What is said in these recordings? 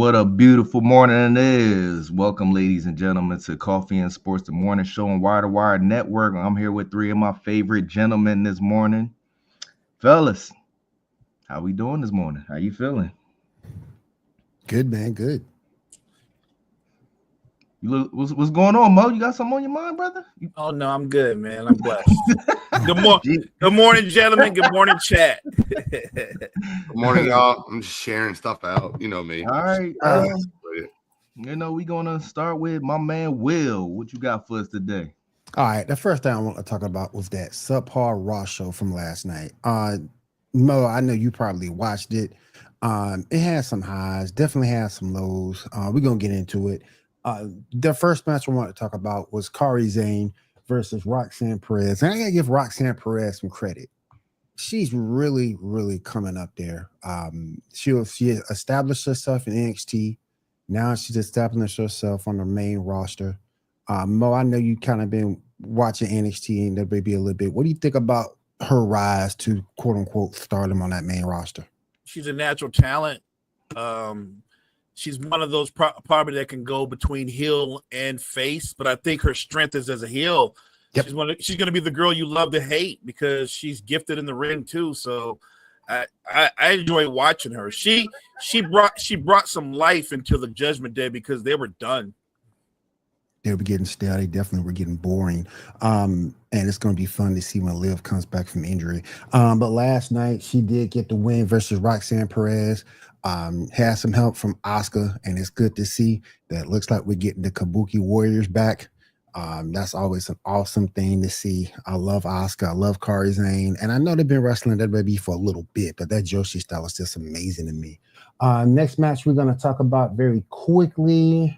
What a beautiful morning it is. Welcome, ladies and gentlemen, to Coffee and Sports, the morning show on Wire to Wire Network. I'm here with three of my favorite gentlemen this morning. Fellas, how we doing this morning? How you feeling? Good, man. Good. What's going on, Mo? You got something on your mind, brother? Oh no, I'm good, man. I'm blessed. Gee, Good morning, gentlemen. Good morning, chat. Good morning, y'all. I'm just sharing stuff out. You know me. All right. Uh, We gonna start with my man Will. What you got for us today? All right. The first thing I want to talk about was that subpar Raw show from last night. Mo, I know you probably watched it. It had some highs, definitely had some lows. We're gonna get into it. The first match I want to talk about was Kari Zane versus Roxanne Perez. And I gotta give Roxanne Perez some credit. She's really, really coming up there. She established herself in NXT. Now she's established herself on the main roster. Mo, I know you kind of been watching NXT and WWE a little bit. What do you think about her rise to quote unquote stardom on that main roster? She's a natural talent. She's one of those probably that can go between heel and face, but I think her strength is as a heel. Yep. She's going to be the girl you love to hate because she's gifted in the ring too. So I enjoy watching her. She brought some life into the Judgment Day because they were done. They were getting stale. They definitely were getting boring. And it's going to be fun to see when Liv comes back from injury. But last night she did get the win versus Roxanne Perez. Had some help from Asuka, and it's good to see that. Looks like we're getting the Kabuki Warriors back. That's always an awesome thing to see. I love Asuka. I love Kari Zane. And I know they've been wrestling WWE for a little bit, but that Joshi style is just amazing to me. Next match we're going to talk about very quickly.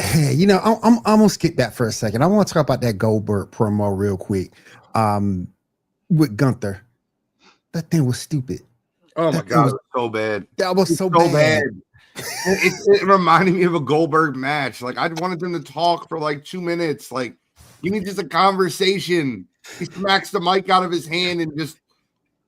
Hey, I'm gonna skip that for a second. I want to talk about that Goldberg promo real quick. With Gunther. That thing was stupid. Oh my God, it was so bad. That was so So bad. It reminded me of a Goldberg match. Like I wanted them to talk for like 2 minutes. Like you need just a conversation. He smacks the mic out of his hand and just,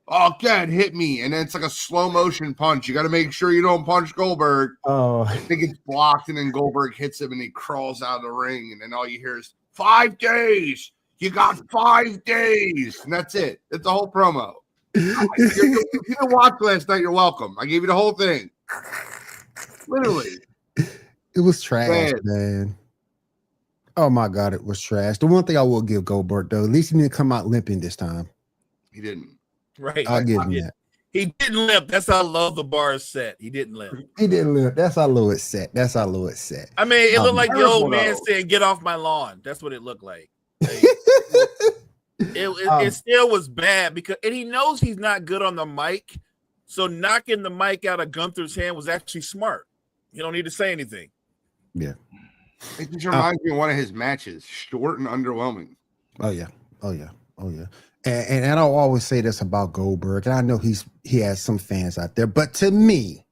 oh God, hit me. And then it's like a slow motion punch. You got to make sure you don't punch Goldberg. Oh, I think it's blocked, and then Goldberg hits him, and he crawls out of the ring, and then all you hear is 5 days. You got 5 days, and that's it. That's the whole promo. If you didn't watch last night, you're welcome. I gave you the whole thing. Literally. it was trash, Bad. man. Oh my God, it was trash. The one thing I will give Goldberg though, at least he didn't come out limping this time. He didn't. Right. I'll give him that. He didn't limp. That's how low the bar is set. He didn't limp. He didn't limp. That's how low it's set. I mean, it looked like the old man Terrible. saying, "Get off my lawn." That's what it looked like. It still was bad and he knows he's not good on the mic. So knocking the mic out of Gunther's hand was actually smart. You don't need to say anything. Yeah. It just reminds me of one of his matches, short and underwhelming. Oh yeah. And I'll always say this about Goldberg, and I know he has some fans out there, but to me,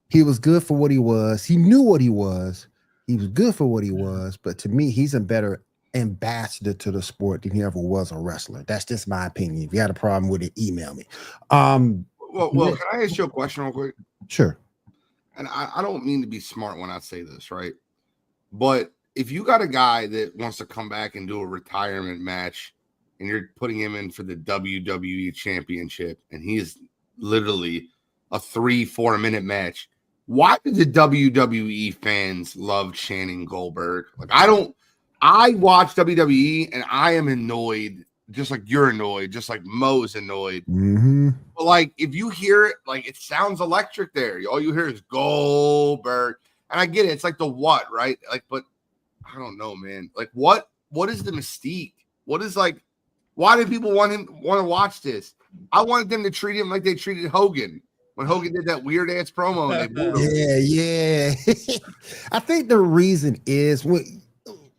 he was good for what he was. He knew what he was. He was good for what he was, but to me, he's a better ambassador to the sport than he ever was a wrestler. That's just my opinion. If you had a problem with it, email me. Well, can I ask you a question real quick? Sure. And I don't mean to be smart when I say this, right? But if you got a guy that wants to come back and do a retirement match, and you're putting him in for the WWE Championship, and he is literally a 3-4 minute match, why do the WWE fans love Channing Goldberg? Like, I watch WWE and I am annoyed, just like you're annoyed, just like Mo's annoyed. Mm-hmm. But like, if you hear it, like it sounds electric there. All you hear is Goldberg. And I get it. It's like the what, right? Like, but I don't know, man. Like, what is the mystique? What is like, why do people want to watch this? I wanted them to treat him like they treated Hogan when Hogan did that weird ass promo. And they booed him. Yeah. I think the reason is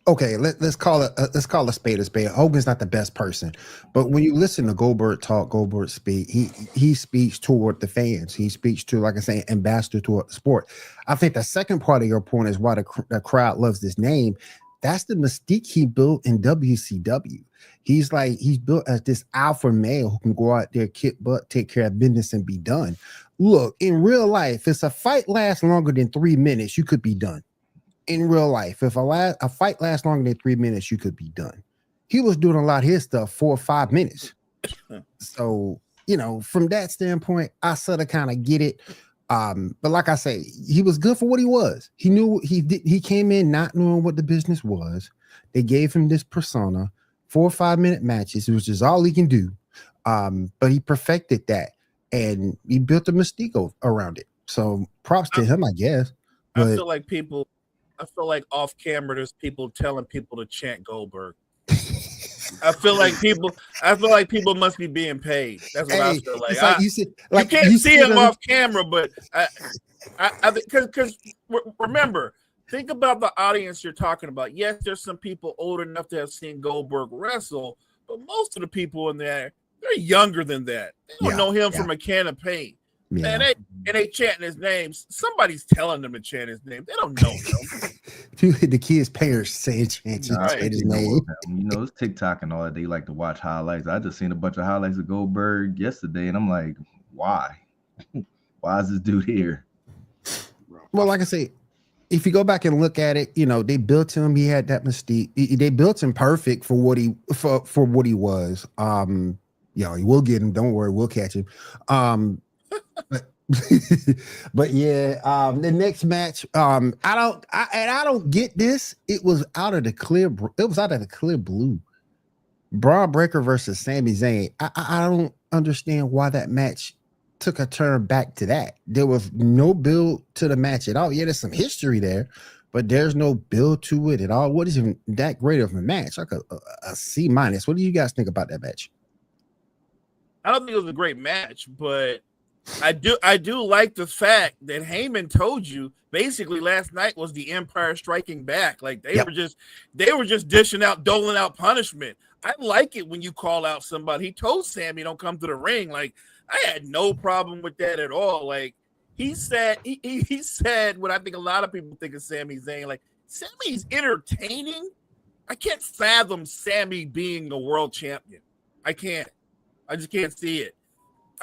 okay. Let's call a spade a spade. Hogan's not the best person, but when you listen to Goldberg talk, Goldberg speak, he speaks toward the fans. He speaks to, like I say, ambassador toward the sport. I think the second part of your point is why the crowd loves this name. that's the mystique he built in WCW. He's built as this alpha male who can go out there, kick butt, take care of business, and be done. Look, in real life, if a fight lasts longer than 3 minutes, you could be done. In real life, if a fight lasts longer than 3 minutes, you could be done. He was doing a lot of his stuff 4 or 5 minutes. So, from that standpoint, I sort of kind of get it. But like I say, he was good for what he was. He knew he came in not knowing what the business was. They gave him this persona, 4 or 5 minute matches, which is all he can do. But he perfected that and he built a mystique around it. So props to him, I guess. But I feel like off camera, there's people telling people to chant Goldberg. I feel like people must be being paid. That's what I feel like. You can't see him off camera, but because remember, think about the audience you're talking about. Yes, there's some people old enough to have seen Goldberg wrestle, but most of the people in there, they're younger than that. They don't know him from a can of paint. Yeah. And they chanting his names. Somebody's telling them to chant his name. They don't know him. The kids' parents say chant his name. It's TikTok and all that. They like to watch highlights. I just seen a bunch of highlights of Goldberg yesterday, and I'm like, why? Why is this dude here? Well, like I say, if you go back and look at it, they built him. He had that mystique. They built him perfect for what he was. He will get him. Don't worry, we'll catch him. But yeah, the next match, I don't get this. It was out of the clear blue. Braun Breaker versus Sami Zayn. I don't understand why that match took a turn back to that. There was no build to the match at all. Yeah, there's some history there, but there's no build to it at all. What is even that great of a match? Like a C-. What do you guys think about that match? I don't think it was a great match, but I do like the fact that Heyman told you basically last night was the Empire striking back. Like they were just doling out punishment. I like it when you call out somebody. He told Sammy don't come to the ring. Like I had no problem with that at all. Like he said what I think a lot of people think of Sami Zayn. Like Sammy's entertaining. I can't fathom Sammy being a world champion. I just can't see it.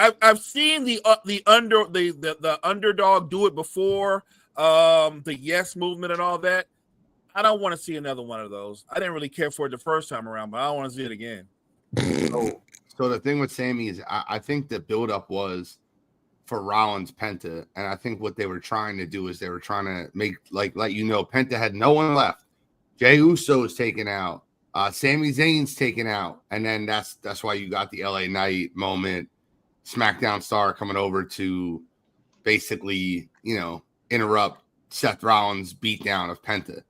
I've seen the underdog do it before, the yes movement and all that. I don't want to see another one of those. I didn't really care for it the first time around, but I don't want to see it again. So the thing with Sammy is I think the buildup was for Rollins Penta, and I think what they were trying to do is they were trying to make Penta had no one left. Jey Uso is taken out. Sami Zayn's taken out, and then that's why you got the LA Knight moment. SmackDown star coming over to basically, interrupt Seth Rollins' beatdown of Penta,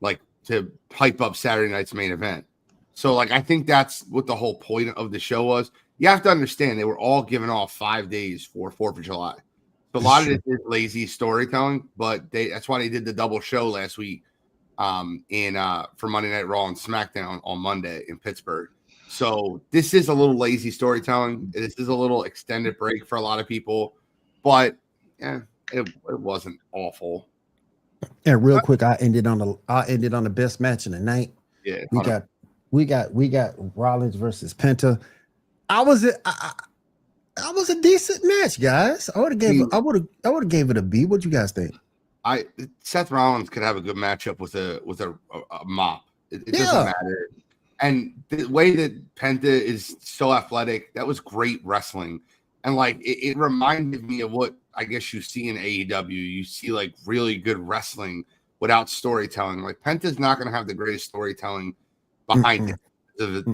like to hype up Saturday night's main event. So, I think that's what the whole point of the show was. You have to understand they were all given off 5 days for 4th of July. So a lot of it is lazy storytelling, but that's why they did the double show last week for Monday Night Raw and SmackDown on Monday in Pittsburgh. So this is a little lazy storytelling. This is a little extended break for a lot of people, but it wasn't awful. And real quick, I ended on the best match of the night. Yeah, we got Rollins versus Penta. I was a decent match, guys. I would have gave it a B. What do you guys think? Seth Rollins could have a good matchup with a mop. It doesn't matter. And the way that Penta is so athletic, that was great wrestling. And it reminded me of what I guess you see in AEW. You see really good wrestling without storytelling. Penta's not going to have the greatest storytelling behind it, the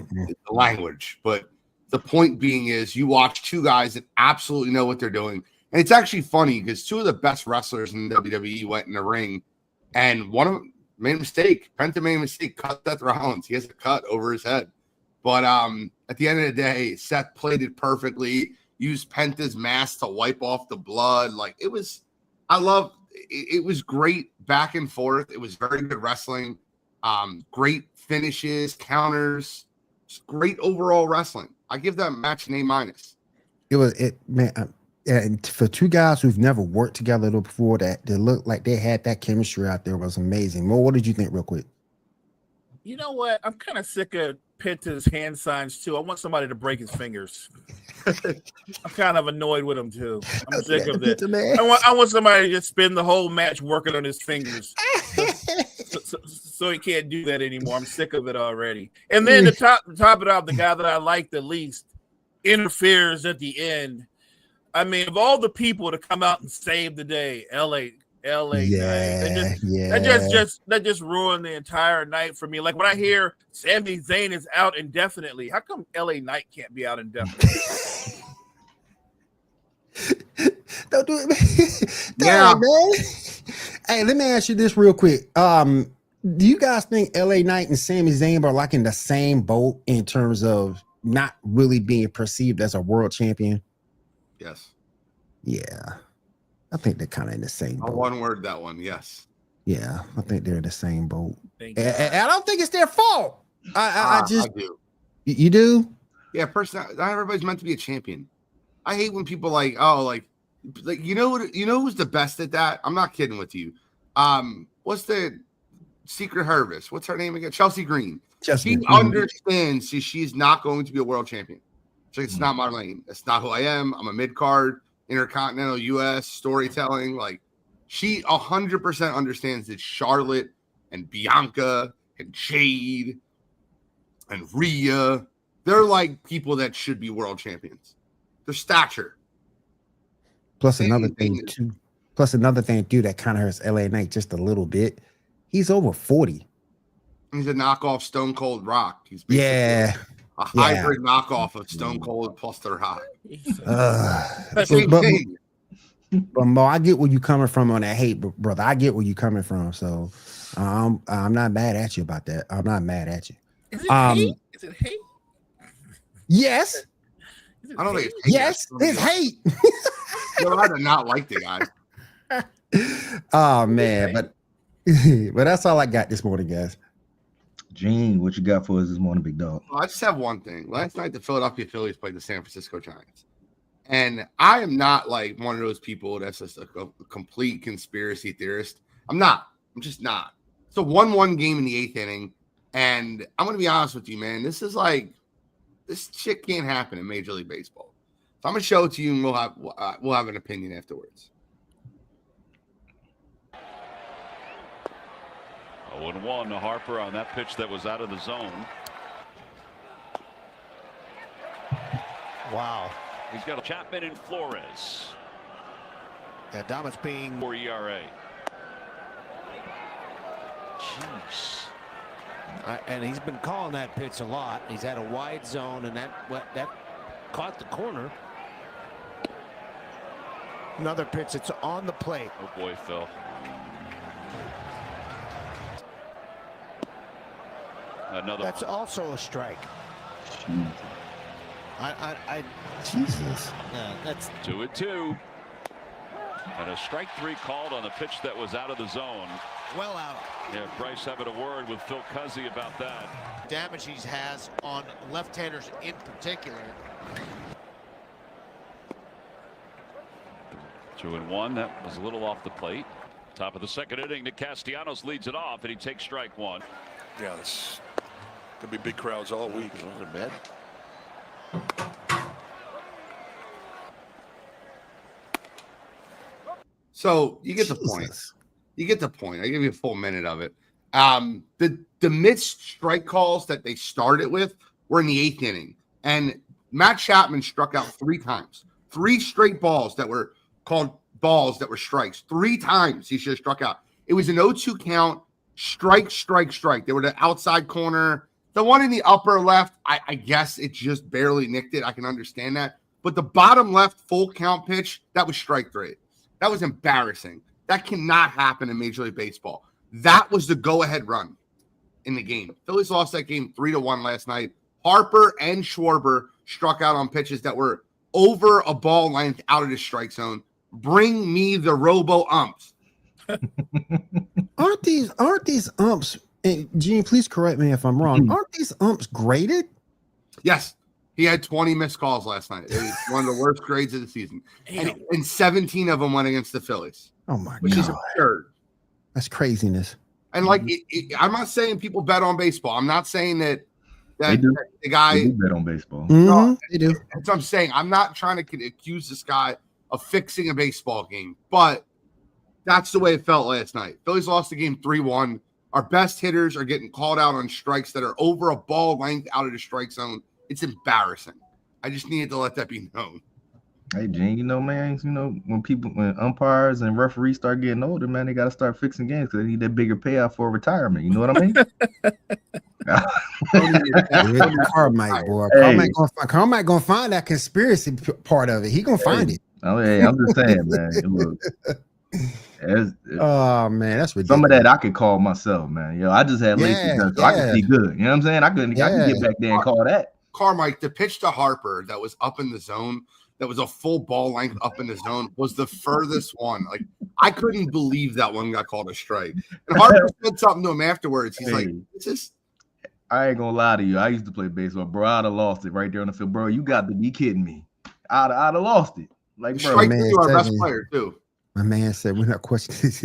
language. But the point being is you watch two guys that absolutely know what they're doing. And it's actually funny because two of the best wrestlers in WWE went in the ring, and one of them made a mistake. Penta made a mistake, cut Seth Rollins. He has a cut over his head. But at the end of the day, Seth played it perfectly, used Penta's mask to wipe off the blood. It was great back and forth. It was very good wrestling. Great finishes, counters, just great overall wrestling. I give that match an A-. And for two guys who've never worked together before, that they looked like they had that chemistry out there was amazing. Mo, what did you think, real quick? You know what? I'm kind of sick of Penta's hand signs too. I want somebody to break his fingers. I'm kind of annoyed with him too. I'm sick of this. I want somebody to just spend the whole match working on his fingers, so he can't do that anymore. I'm sick of it already. And then to top it off, the guy that I like the least interferes at the end. I mean, of all the people to come out and save the day, LA yeah, night. That just ruined the entire night for me. Like when I hear Sami Zayn is out indefinitely, how come LA Knight can't be out indefinitely? Don't do it, man. Man. Hey, let me ask you this real quick. Do you guys think LA Knight and Sami Zayn are like in the same boat in terms of not really being perceived as a world champion? Yes. Yeah. I think they're kind of in the same boat. One word, that one. Yes. Yeah, I think they're in the same boat. Thank And you. I don't think it's their fault. I do. You do? Yeah, personally, not everybody's meant to be a champion. I hate when people like you know who's the best at that? I'm not kidding with you. What's the Secret Harvest? What's her name again? Chelsea Green. She understands she's not going to be a world champion. She's like, it's not my lane. That's not who I am. I'm a mid card, intercontinental US storytelling. Like she 100% understands that Charlotte and Bianca and Jade and Rhea, they're like people that should be world champions. Their stature. Plus another thing too that kind of hurts LA Knight just a little bit. He's over 40. He's a knockoff Stone Cold Rock. He's a hybrid knockoff of Stone Cold plus The Rock. But Mo, I get where you coming from on that hate, brother. I get where you coming from. So I'm not mad at you about that. I'm not mad at you. Is it hate? Is it hate? Yes. I don't think it's hate. Yes, it's hate. You're allowed to not like the guy. Oh man, but that's all I got this morning, guys. Gene, what you got for us this morning, big dog? Well, I just have one thing. Last night, the Philadelphia Phillies played the San Francisco Giants. And I am not like one of those people that's just a complete conspiracy theorist. I'm not. I'm just not. It's a 1-1 game in the 8th inning. And I'm going to be honest with you, man. This shit can't happen in Major League Baseball. So I'm going to show it to you, and we'll have an opinion afterwards. 0-1 to Harper on that pitch that was out of the zone. Wow. He's got Chapman and Flores. Adames being for ERA. Jeez. And he's been calling that pitch a lot. He's had a wide zone, and that caught the corner. Another pitch. It's on the plate. Oh boy, Phil. Another. That's also a strike. Jesus. That's 2-2. And a strike 3 called on the pitch that was out of the zone. well out. Yeah, Bryce having a word with Phil Cuzzi about that. Damage he has on left-handers in particular. 2-1. That was a little off the plate. Top of the second inning, Nick Castellanos leads it off, and he takes strike 1. Yeah, this could be big crowds all week. So you get the point. You get the point. I give you a full minute of it. The missed strike calls that they started with were in the 8th inning, and Matt Chapman struck out 3 times. 3 straight balls that were called balls that were strikes. 3 times he should have struck out. It was an 0-2 count. Strike, strike, strike. They were the outside corner. The one in the upper left, I guess it just barely nicked it. I can understand that. But the bottom left full count pitch, that was strike 3. That was embarrassing. That cannot happen in Major League Baseball. That was the go-ahead run in the game. Phillies lost that game 3-1 last night. Harper and Schwarber struck out on pitches that were over a ball length out of the strike zone. Bring me the robo-umps. Aren't these umps, and Gene, please correct me if I'm wrong, aren't these umps graded? Yes. He had 20 missed calls last night. It was one of the worst grades of the season. And 17 of them went against the Phillies. Oh, my which God. Is absurd. That's craziness. And like, I'm not saying people bet on baseball. I'm not saying that the guy they do bet on baseball. Mhm, they do. That's what I'm saying. I'm not trying to accuse this guy of fixing a baseball game, but that's the way it felt last night. Phillies lost the game 3-1. Our best hitters are getting called out on strikes that are over a ball length out of the strike zone. It's embarrassing. I just needed to let that be known. Hey, Gene, man, when umpires and referees start getting older, man, they got to start fixing games because they need that bigger payout for retirement. You know what I mean? Carmike, boy. Hey. Carmike gonna find that conspiracy part of it. He gonna find it. Oh, hey, I'm just saying, man. Look, oh man, that's ridiculous. some of that I could call myself, man. I just had lazy done, so I can see good. You know what I'm saying? I can get back there and call that. Carmike, the pitch to Harper that was up in the zone, that was a full ball length up in the zone, was the furthest one. Like, I couldn't believe that one got called a strike. And Harper said something to him afterwards. He's like, "It's just." I ain't gonna lie to you. I used to play baseball, bro. I'd have lost it right there on the field, bro. You got to be kidding me. I'd have lost it. Like, bro, strike to our best player too. My man said we're not questioning this.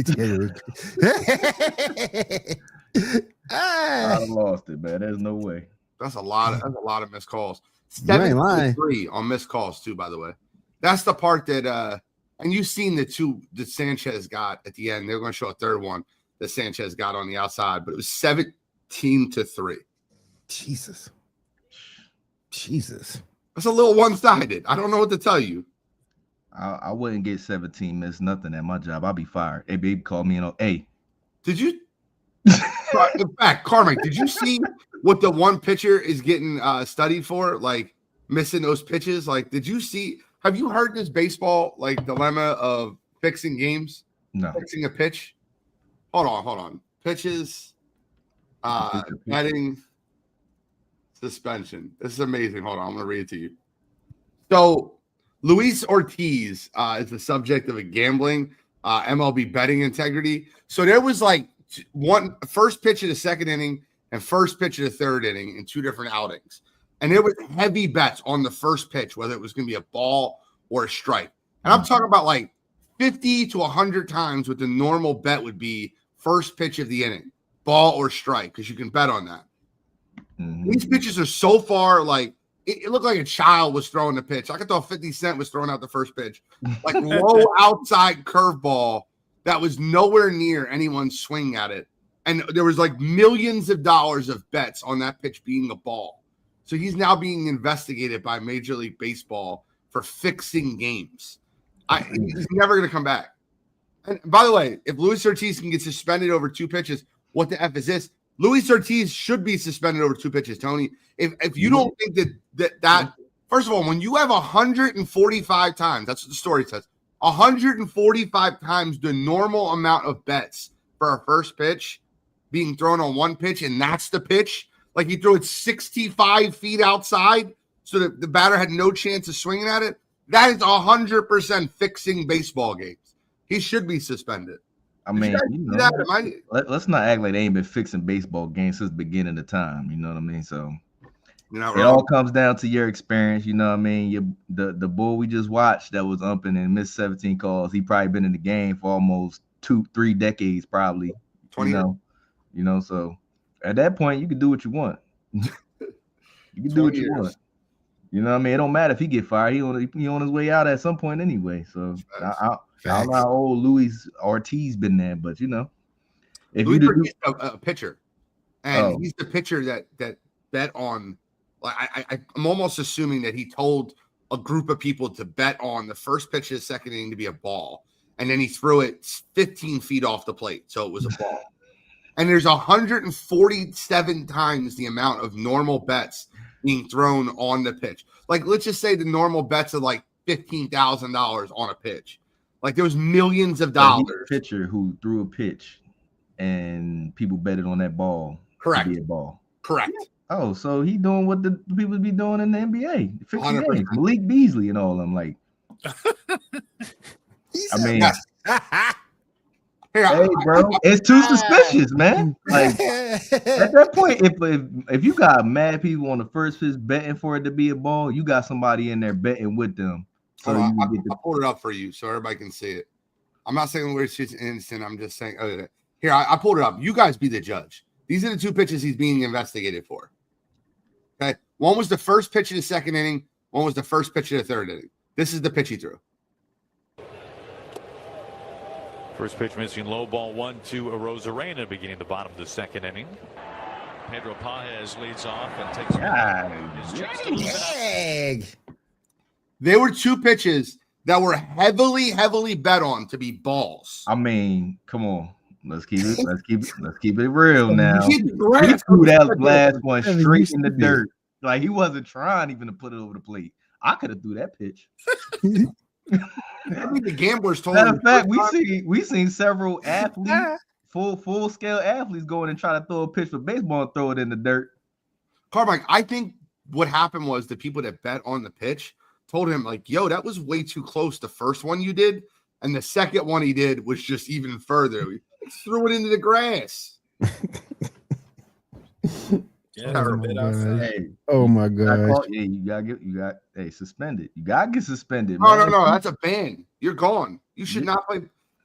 I'd have lost it, man. There's no way. That's a lot of missed calls. 7-3 on missed calls too, by the way. That's the part that and you've seen the two that Sanchez got at the end. They're going to show a third one that Sanchez got on the outside, but it was 17-3. Jesus. That's a little one-sided. I don't know what to tell you. I wouldn't get 17 missed nothing at my job. I'd be fired. Hey, babe, call me and hey. Did you? In fact, Carmike, did you see what the one pitcher is getting studied for? Like missing those pitches. Like, did you see? Have you heard this baseball like dilemma of fixing games? No. Fixing a pitch. Hold on. Pitches. Betting. Suspension. This is amazing. Hold on, I'm gonna read it to you. So Luis Ortiz is the subject of a gambling MLB betting integrity. So there was like one first pitch of the second inning and first pitch of the third inning in two different outings. And there was heavy bets on the first pitch, whether it was going to be a ball or a strike. And I'm talking about like 50 to 100 times what the normal bet would be first pitch of the inning, ball or strike, because you can bet on that. Mm-hmm. These pitches are so far like it looked like a child was throwing the pitch. I could throw 50 Cent was throwing out the first pitch, like low outside curveball that was nowhere near anyone's swing at it. And there was like millions of dollars of bets on that pitch being a ball. So he's now being investigated by Major League Baseball for fixing games. He's never going to come back. And by the way, if Luis Ortiz can get suspended over two pitches, what the F is this? Luis Ortiz should be suspended over two pitches, Tony. If you don't think that first of all, when you have 145 times, that's what the story says, 145 times the normal amount of bets for a first pitch being thrown on one pitch, and that's the pitch, like he threw it 65 feet outside so that the batter had no chance of swinging at it, that is 100% fixing baseball games. He should be suspended. I mean, let's not act like they ain't been fixing baseball games since the beginning of time. You know what I mean? So it all comes down to your experience. You know what I mean? The bull we just watched that was umping and missed 17 calls. He probably been in the game for almost 2-3 decades, probably. 20 You know. So at that point, you can do what you want. You can do what you want. You know what I mean? It don't matter if he get fired. He on his way out at some point anyway. So I don't know how old Luis Ortiz been there, but if Luis you do a pitcher, and he's the pitcher that bet on. Like I'm almost assuming that he told a group of people to bet on the first pitch of the second inning to be a ball, and then he threw it 15 feet off the plate, so it was a ball. And there's 147 times the amount of normal bets being thrown on the pitch. Like, let's just say the normal bets are like $15,000 on a pitch. Like, there was millions of dollars. He's a pitcher who threw a pitch and people betted on that ball. Correct. To be a ball. Correct. Oh, so he doing what the people be doing in the NBA. Fixing games. Malik Beasley and all of them. Like, I mean, hey, bro, it's too suspicious, man. Like, at that point, if you got mad people on the first pitch betting for it to be a ball, you got somebody in there betting with them. So I pulled it up for you so everybody can see it. I'm not saying where it's just instant. I'm just saying Here, I pulled it up. You guys be the judge. These are the 2 pitches he's being investigated for. Okay. One was the first pitch of the 2nd inning. One was the first pitch of the 3rd inning. This is the pitch he threw. First pitch missing, low ball 1-2 Arozarena beginning the bottom of the 2nd inning. Pedro Pages leads off and takes There were 2 pitches that were heavily bet on to be balls. I mean, come on. Let's keep it real now. He threw He that last one straight in the dirt. Like he wasn't trying even to put it over the plate. I could have threw that pitch. I think the gamblers told Matter him. of fact, we seen several athletes, full scale athletes, going and try to throw a pitch for baseball and throw it in the dirt. Carmike, I think what happened was the people that bet on the pitch told him, like, yo, that was way too close. The first one you did, and the second one he did was just even further. He threw it into the grass. Oh my god! Yeah, you got suspended. You gotta get suspended. No, man. no, that's a ban. You're gone. You should not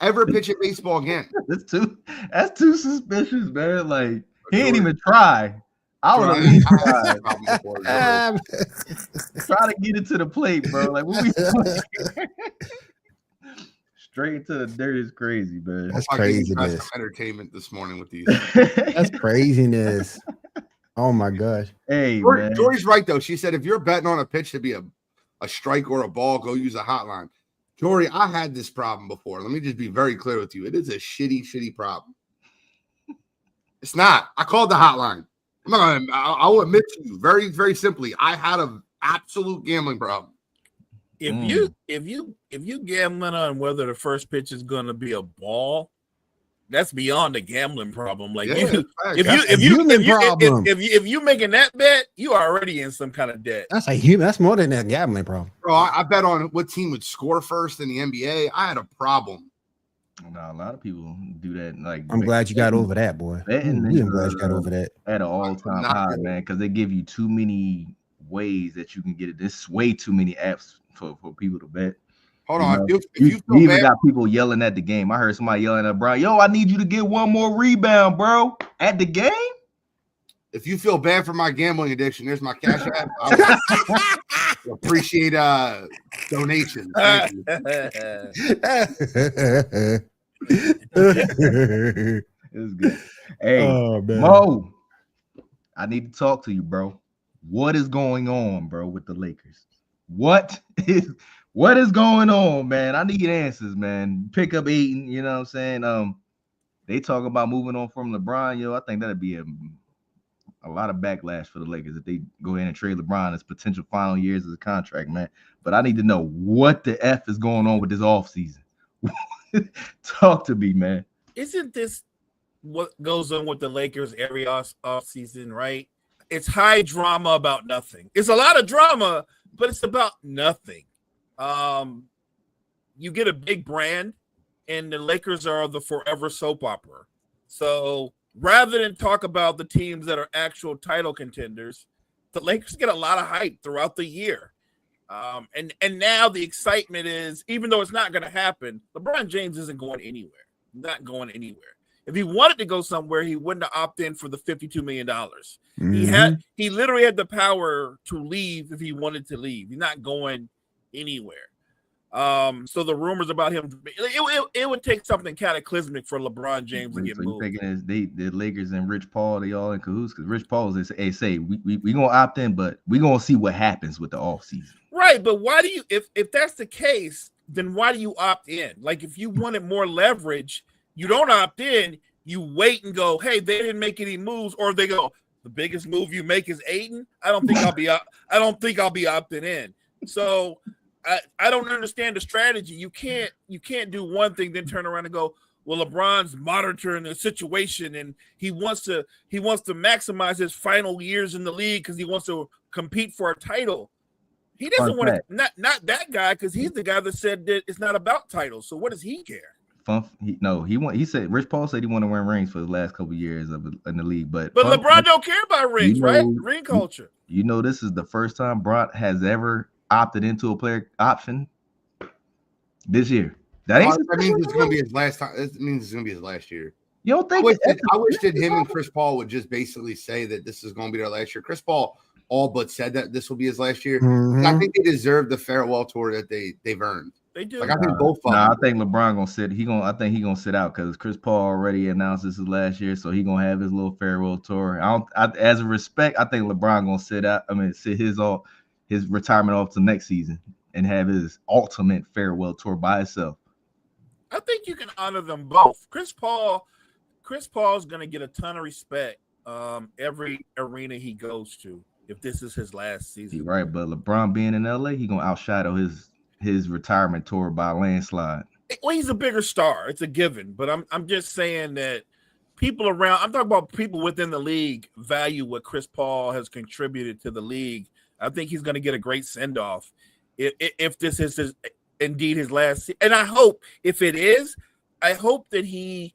ever pitch at baseball again. That's too suspicious, man. Like he ain't even try. I would have tried. Try to get it to the plate, bro. Like what we straight into the dirt is crazy, man. That's craziness. Some entertainment this morning with these. That's craziness. Oh my gosh. Hey, Jory's right though. She said if you're betting on a pitch to be a strike or a ball, go use a hotline. Jory, I had this problem before. Let me just be very clear with you. It is a shitty problem. It's not. I called the hotline. I'll admit to you very, very simply. I had an absolute gambling problem. If you gambling on whether the first pitch is going to be a ball, that's beyond a gambling problem. Like if you making that bet, you already in some kind of debt. That's more than a gambling problem. Bro, I bet on what team would score first in the NBA. I had a problem. No, a lot of people do that. Like I'm glad you got over that, boy. I'm glad you got over that. At an all-time high, man, because they give you too many ways that you can get it. There's way too many apps for people to bet. Hold on. You even got people yelling at the game. I heard somebody yelling at Brian, yo, I need you to get one more rebound, bro. At the game? If you feel bad for my gambling addiction, there's my cash app. I appreciate donations. Thank you. It was good. Hey, Mo, I need to talk to you, bro. What is going on, bro, with the Lakers? What is going on, man? I need answers, man. Pick up Ayton, you know what I'm saying? They talk about moving on from LeBron, yo. I think that'd be a lot of backlash for the Lakers if they go ahead and trade LeBron his potential final years of the contract, man. But I need to know what the F is going on with this offseason. Talk to me, man. Isn't this what goes on with the Lakers every offseason, right? It's high drama about nothing. It's a lot of drama, but it's about nothing. You get a big brand, and the Lakers are the forever soap opera. So rather than talk about the teams that are actual title contenders, the Lakers get a lot of hype throughout the year. And now the excitement is, even though it's not going to happen, LeBron James isn't going anywhere. Not going anywhere. If he wanted to go somewhere, he wouldn't have opted in for the $52 million. Mm-hmm. He literally had the power to leave if he wanted to leave. He's not going anywhere. So the rumors about him, it would take something cataclysmic for LeBron James to get moved. The Lakers and Rich Paul, they all in cahoots because Rich Paul say we gonna opt in, but we gonna see what happens with the offseason. Right, but why do you, if that's the case, then why do you opt in? Like if you wanted more leverage, you don't opt in. You wait and go, hey, they didn't make any moves, or they go, the biggest move you make is Ayton. I don't think I'll be opting in. So I don't understand the strategy. You can't do one thing then turn around and go, well, LeBron's monitoring the situation and he wants to maximize his final years in the league because he wants to compete for a title. He doesn't want to, not that guy, because he's the guy that said that it's not about titles. So what does he care? He said Rich Paul said he wanted to win rings for the last couple of years in the league, but LeBron don't care about rings, right? Ring culture. This is the first time Bron has ever opted into a player option this year. That means it's going to be his last time. It means it's going to be his last year. You don't think? I wish that him and Chris Paul would just basically say that this is going to be their last year. Chris Paul all but said that this will be his last year. Mhm. I think they deserve the farewell tour that they've earned. They do. Like I think both of them. I think LeBron gonna sit. I think he gonna sit out because Chris Paul already announced this is last year, so he gonna have his little farewell tour. As a respect, I think LeBron gonna sit out. Sit his retirement off to next season and have his ultimate farewell tour by himself. I think you can honor them both. Chris Paul's gonna get a ton of respect every arena he goes to if this is his last season. You're right, but LeBron being in LA, he gonna outshadow his retirement tour by a landslide. Well, he's a bigger star. It's a given. But I'm just saying that people around, I'm talking about people within the league value what Chris Paul has contributed to the league. I think he's going to get a great send-off if this is indeed his last. And I hope if it is, I hope he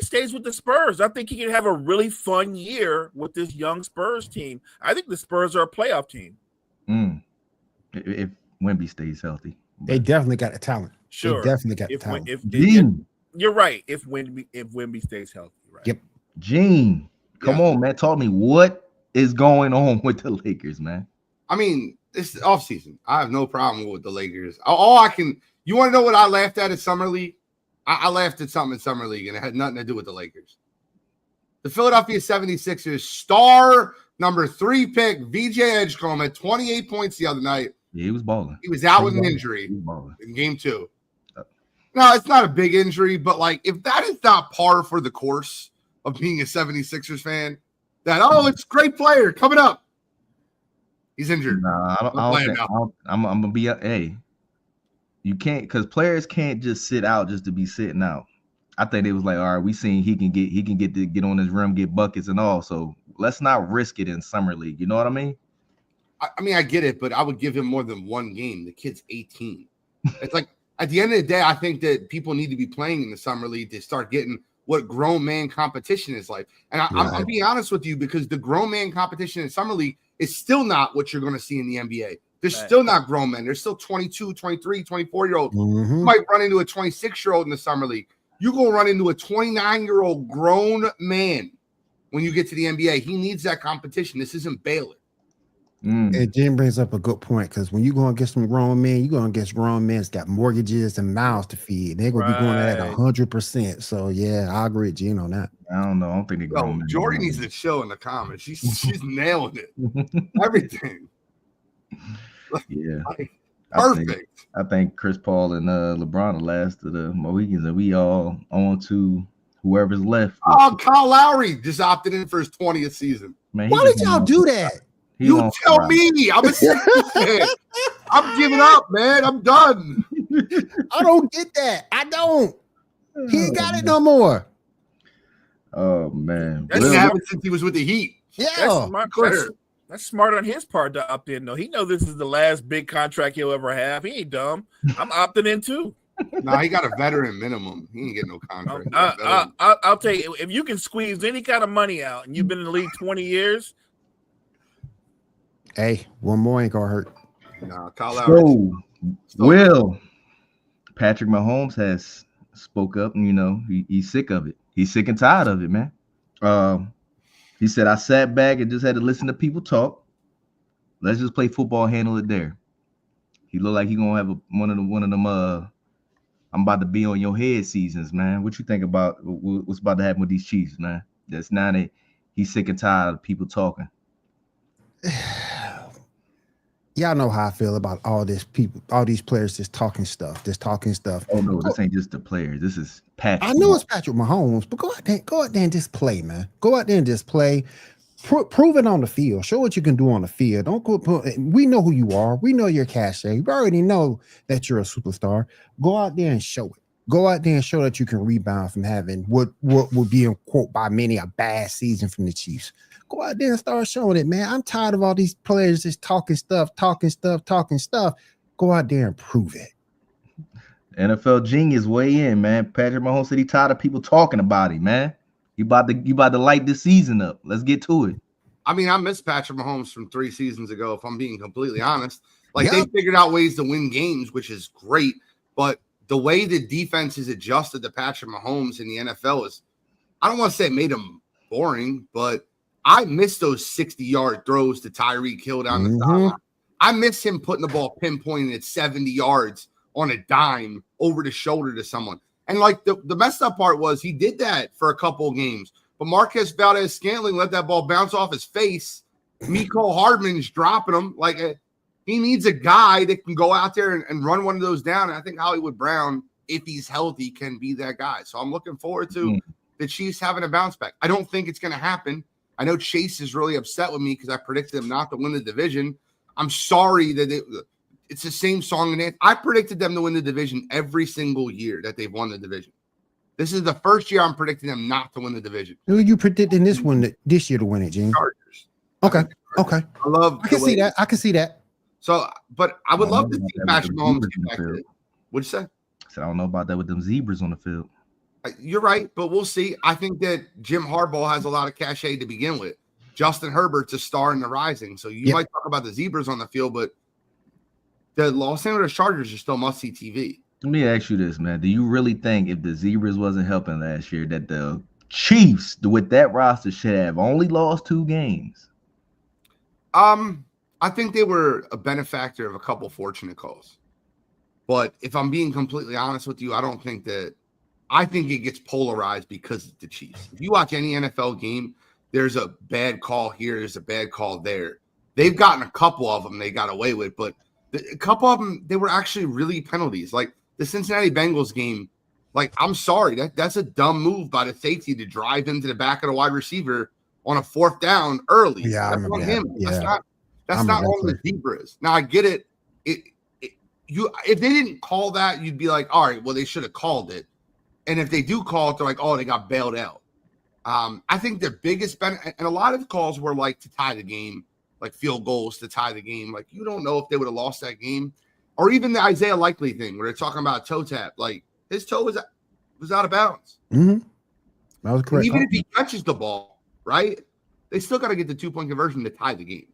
stays with the Spurs. I think he can have a really fun year with this young Spurs team. I think the Spurs are a playoff team. If Wemby stays healthy. They definitely got the talent. Sure. They definitely got the talent. You're right. If Wemby stays healthy, right? Yep. Gene, come on, man. Talk to me. What is going on with the Lakers, man? I mean, it's the offseason. I have no problem with the Lakers. You want to know what I laughed at Summer League? I laughed at something in Summer League, and it had nothing to do with the Lakers. The Philadelphia 76ers star number 3 pick, VJ Edgecombe, had 28 points the other night. Yeah, he was balling. He was out with an injury in game 2. No, it's not a big injury, but like if that is not par for the course of being a 76ers fan, that it's a great player coming up. He's injured. Nah, I'm gonna be you can't, because players can't just sit out just to be sitting out. I think they was like, all right, we seen he can get on his rim, get buckets and all. So let's not risk it in summer league. You know what I mean? I mean, I get it, but I would give him more than one game. The kid's 18. It's like at the end of the day, I think that people need to be playing in the summer league to start getting what grown man competition is like. And I'm being honest with you, because the grown man competition in summer league is still not what you're going to see in the NBA. There's still not grown men. There's still 22, 23, 24-year-old. Mm-hmm. You might run into a 26-year-old in the summer league. You're going to run into a 29-year-old grown man when you get to the NBA. He needs that competition. This isn't Baylor. And Jim brings up a good point, because when you go and get some grown men, you're going to get grown men that's got mortgages and mouths to feed. They're going to be going at 100%. So, yeah, I agree with Gene on that. I don't know. I don't think they're grown men. Jordy needs to chill in the comments. She's nailing it. Everything. Yeah. Perfect. I think Chris Paul and LeBron are last of the Mohicans, and we all on to whoever's left. Kyle Lowry just opted in for his 20th season. Man, why did y'all do that? You tell me. I'm a Sixers fan. I'm giving up, man. I'm done. I don't get that. I don't. He ain't got it no more. Oh, man. That's happened since he was with the Heat. Yeah. That's smart on his part to opt in, though. He knows this is the last big contract he'll ever have. He ain't dumb. I'm opting in, too. No, he got a veteran minimum. He ain't getting no contract. I'll tell you, if you can squeeze any kind of money out and you've been in the league 20 years. Hey, one more ain't gonna hurt. Nah, Kyle Lowry. So, Patrick Mahomes has spoke up, and he's sick of it. He's sick and tired of it, man. He said, I sat back and just had to listen to people talk. Let's just play football, handle it there. He looked like he gonna have one of them I'm about to be on your head seasons, man. What you think about what's about to happen with these Chiefs, man? That's now that he's sick and tired of people talking. Y'all know how I feel about all these players just talking stuff. Oh no, this ain't just the players. This is Patrick. I know it's Patrick Mahomes, but go out there and just play, man. Go out there and just play. Prove it on the field. Show what you can do on the field. We know who you are. We know your cachet. We already know that you're a superstar. Go out there and show it. Go out there and show that you can rebound from having what would be in quote by many a bad season from the Chiefs. Go out there and start showing it, man. I'm tired of all these players just talking stuff. Go out there and prove it. NFL genius weigh in, man. Patrick Mahomes said he tired of people talking about him, man. You about to light this season up. Let's get to it. I mean, I miss Patrick Mahomes from 3 seasons ago, if I'm being completely honest. They figured out ways to win games, which is great, but the way the defense is adjusted to Patrick Mahomes in the NFL is, I don't want to say it made him boring, but I miss those 60-yard throws to Tyreek Hill down the sideline. I miss him putting the ball pinpointed at 70 yards on a dime over the shoulder to someone. And like the messed up part was he did that for a couple of games, but Marquez Valdes-Scantling let that ball bounce off his face. Mecole Hardman's dropping him. Like he needs a guy that can go out there and run one of those down. And I think Hollywood Brown, if he's healthy, can be that guy. So I'm looking forward to the Chiefs having a bounce back. I don't think it's going to happen. I know Chase is really upset with me because I predicted them not to win the division. I'm sorry that it's the same song and dance. I predicted them to win the division every single year that they've won the division. This is the first year I'm predicting them not to win the division. Who are you predicting this year to win it, Gene? Chargers. Okay. I can see that. I can see that. So, but I would love to see Patrick Mahomes get back to it. What'd you say? I don't know about that with them zebras on the field. You're right, but we'll see. I think that Jim Harbaugh has a lot of cachet to begin with. Justin Herbert's a star in the rising. So you might talk about the zebras on the field, but the Los Angeles Chargers are still must-see TV. Let me ask you this, man. Do you really think if the zebras wasn't helping last year that the Chiefs, with that roster, should have only lost 2 games? I think they were a benefactor of a couple fortunate calls. But if I'm being completely honest with you, I think it gets polarized because of the Chiefs. If you watch any NFL game, there's a bad call here, there's a bad call there. They've gotten a couple of them they got away with, but a couple of them, they were actually really penalties. Like the Cincinnati Bengals game, like, I'm sorry, that's a dumb move by the safety to drive into the back of the wide receiver on a 4th down early. Yeah, I remember him. Yeah. That's not on the zebras. Now I get it. If they didn't call that, you'd be like, all right, well, they should have called it. And if they do call it, they're like, oh, they got bailed out. I think their biggest benefit, and a lot of the calls were like to tie the game, like field goals to tie the game. Like, you don't know if they would have lost that game. Or even the Isaiah Likely thing where they're talking about a toe tap. Like, his toe was out of bounds. Mm-hmm. That was correct. And even if he catches the ball, right, they still got to get the 2-point conversion to tie the game.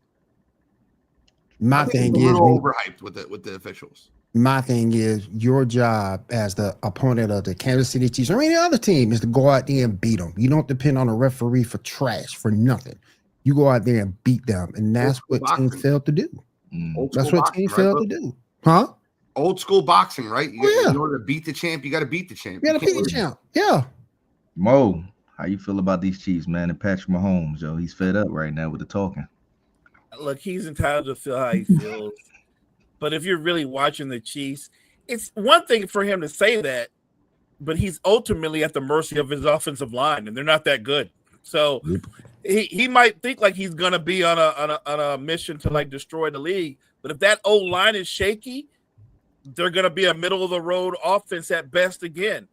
My thing is overhyped with the officials. My thing is your job as the opponent of the Kansas City Chiefs or any other team is to go out there and beat them. You don't depend on a referee for trash, for nothing. You go out there and beat them, and that's what teams failed to do. That's what teams failed to do. Huh? Old school boxing, right? In order to beat the champ, you got to beat the champ. You got to beat the champ. Yeah. Mo, how you feel about these Chiefs, man? And Patrick Mahomes, Joe, he's fed up right now with the talking. Look, he's entitled to feel how he feels. But if you're really watching the Chiefs, it's one thing for him to say that, but he's ultimately at the mercy of his offensive line, and they're not that good. So he might think like he's gonna be on a mission to like destroy the league. But if that old line is shaky, they're gonna be a middle of the road offense at best again.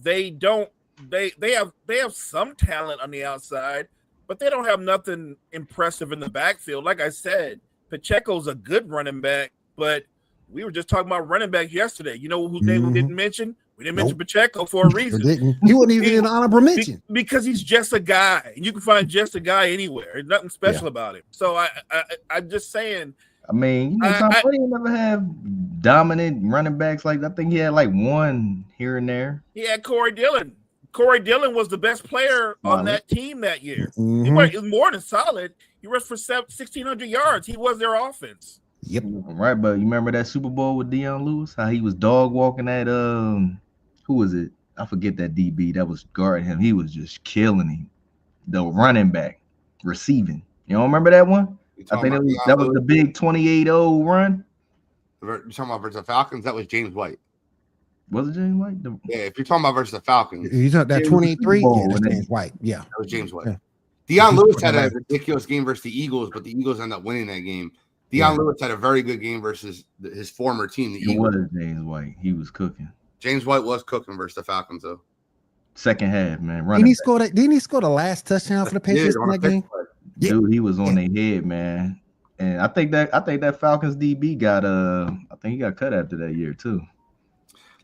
They have some talent on the outside, but they don't have nothing impressive in the backfield. Like I said, Pacheco's a good running back, but we were just talking about running backs yesterday. You know whose name we didn't mention? We didn't mention Pacheco for a reason. He wasn't even in honorable mention. Because he's just a guy. And you can find just a guy anywhere. There's nothing special about him. So I'm just saying. I mean, Tom Brady never have dominant running backs like that. I think he had like one here and there. He had Corey Dillon. Corey Dillon was the best player on that team that year. He was more than solid. He rushed for 1,600 yards. He was their offense. Yep. Right, but you remember that Super Bowl with Deion Lewis? How he was dog walking that who was it? I forget that DB that was guarding him. He was just killing him. The running back receiving. You don't remember that one? I think that was the big 28-0 run. You're talking about versus the Falcons? That was James White. Was it James White? Yeah, if you're talking about versus the Falcons. You talking that 23? Yeah, that's James White. Yeah. That was James White. Yeah. Deion Lewis had a ridiculous game versus the Eagles, but the Eagles ended up winning that game. Deion Lewis had a very good game versus his former team, the Eagles. It was James White. He was cooking. James White was cooking versus the Falcons, though. Second half, man. Didn't he score the last touchdown for the Patriots in that game? Dude, he was on their head, man. And I think that Falcons DB got I think he got cut after that year too.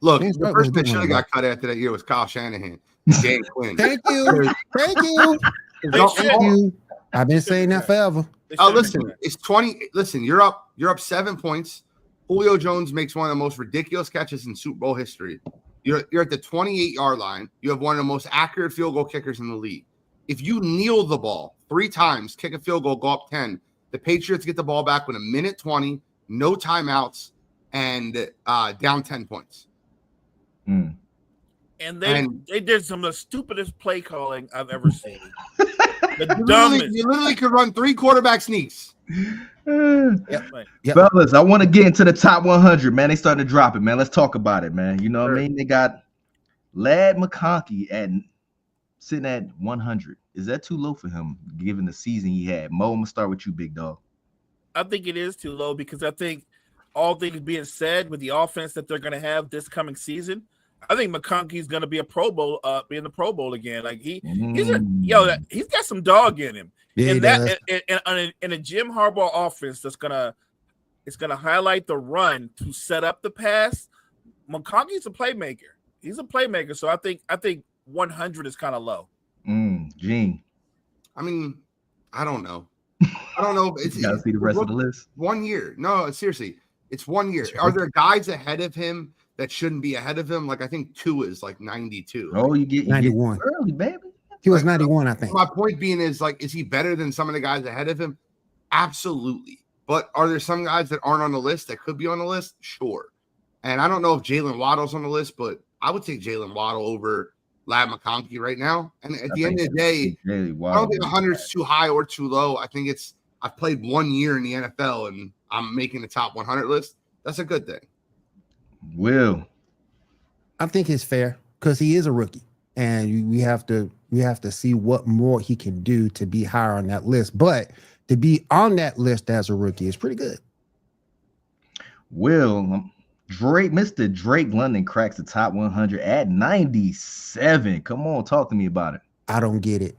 Look, the first that should have got cut after that year was Kyle Shanahan. Dan Quinn. Thank you. Thank you. I've been saying that forever. Oh, listen, it's 20. Listen, you're up 7 points. Julio Jones makes one of the most ridiculous catches in Super Bowl history. You're at the 28-yard line. You have one of the most accurate field goal kickers in the league. If you kneel the ball 3 times, kick a field goal, go up 10, the Patriots get the ball back with 1:20, no timeouts, and down 10 points. And they did some of the stupidest play calling I've ever seen. You literally could run 3 quarterback sneaks. Fellas, I want to get into the top 100, man. They starting to drop it, man. Let's talk about it, man. You know what I mean? They got Ladd McConkey sitting at 100. Is that too low for him, given the season he had? Mo, I'm going to start with you, big dog. I think it is too low because I think all things being said with the offense that they're going to have this coming season, I think McConkey's going to be a Pro Bowl, be in the Pro Bowl again. Like he's got some dog in him. Yeah, in a Jim Harbaugh offense it's gonna highlight the run to set up the pass. McConkey's a playmaker. He's a playmaker. So I think 100 is kind of low. Gene. I mean, I don't know. It's you gotta see the rest of the list. 1 year. No, seriously, it's 1 year. Are there guys ahead of him that shouldn't be ahead of him? Like I think Tua is like 92. Oh, you get 91 early, baby. He was 91, I think. My point being is he better than some of the guys ahead of him? Absolutely. But are there some guys that aren't on the list that could be on the list? Sure. And I don't know if Jalen Waddle's on the list, but I would take Jalen Waddle over Ladd McConkey right now. And at the end of the day, I don't think 100 is too high or too low. I think I've played 1 year in the NFL and I'm making the top 100 list. That's a good thing. Will. I think it's fair because he is a rookie. And we have to see what more he can do to be higher on that list. But to be on that list as a rookie is pretty good. Will, Mr. Drake London cracks the top 100 at 97. Come on, talk to me about it. I don't get it.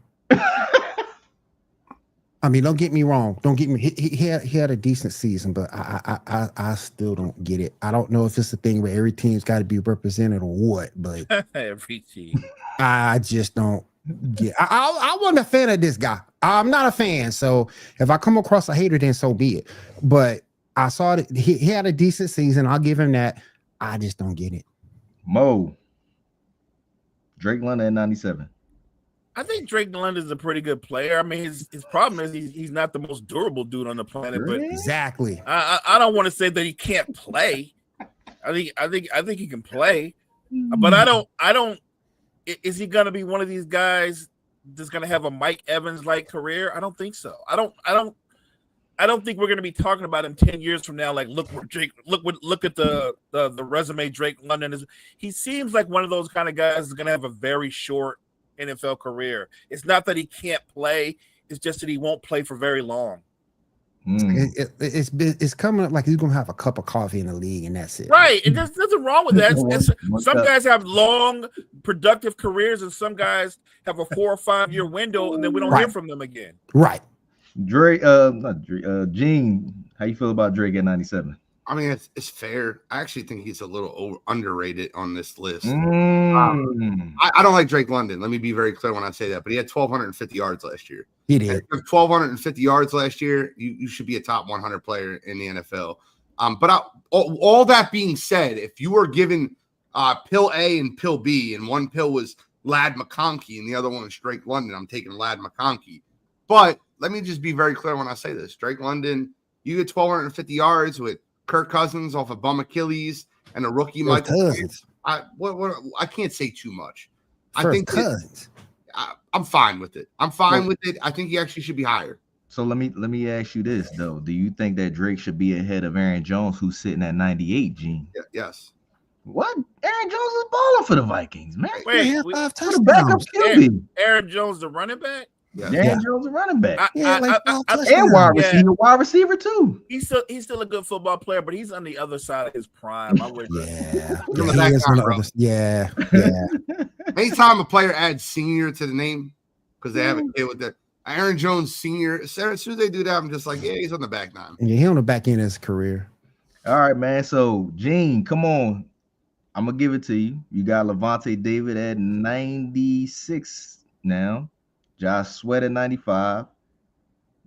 I mean, don't get me wrong. Don't get me. He had a decent season, but I still don't get it. I don't know if it's a thing where every team's got to be represented or what, but every team. I just don't get. I wasn't a fan of this guy. I'm not a fan. So if I come across a hater, then so be it. But I saw that he had a decent season. I'll give him that. I just don't get it. Mo. Drake London at 97. I think Drake London is a pretty good player. I mean, his problem is he's not the most durable dude on the planet. But exactly, I don't want to say that he can't play. I think he can play, but I don't. Is he going to be one of these guys that's going to have a Mike Evans like career? I don't think so. I don't think we're going to be talking about him 10 years from now. Like, look at the resume Drake London is. He seems like one of those kind of guys that's going to have a very short NFL career. It's not that he can't play, it's just that he won't play for very long. It's coming up like he's gonna have a cup of coffee in the league and that's it. Right. And there's nothing wrong with that. Some guys have long productive careers and some guys have a 4 or 5 year window and then we don't hear from them again. Right. Drake, Gene, how you feel about Drake at 97? I mean, it's fair. I actually think he's a little underrated on this list. I don't like Drake London. Let me be very clear when I say that. But he had 1,250 yards last year. He did. 1,250 yards last year. You should be a top 100 player in the NFL. But all that being said, if you were given pill A and pill B, and one pill was Ladd McConkey and the other one was Drake London, I'm taking Ladd McConkey. But let me just be very clear when I say this. Drake London, you get 1,250 yards with Kirk Cousins off a bum Achilles and a rookie Michael. I can't say too much. I think I'm fine with it. I'm fine with it. I think he actually should be higher. So let me ask you this though: do you think that Drake should be ahead of Aaron Jones, who's sitting at 98? Gene? Yes. What? Aaron Jones is balling for the Vikings, man. Wait, the backup QB. Aaron Jones, the running back. Aaron Jones, a running back. And wide receiver too. He's still a good football player, but he's on the other side of his prime. Anytime a player adds senior to the name because they have a kid with the Aaron Jones senior, as soon as they do that, I'm just like, yeah, he's on the back nine. Yeah, he's on the back end of his career. All right, man. So Gene, come on. I'm gonna give it to you. You got Levante David at 96 now. Josh Sweat at 95,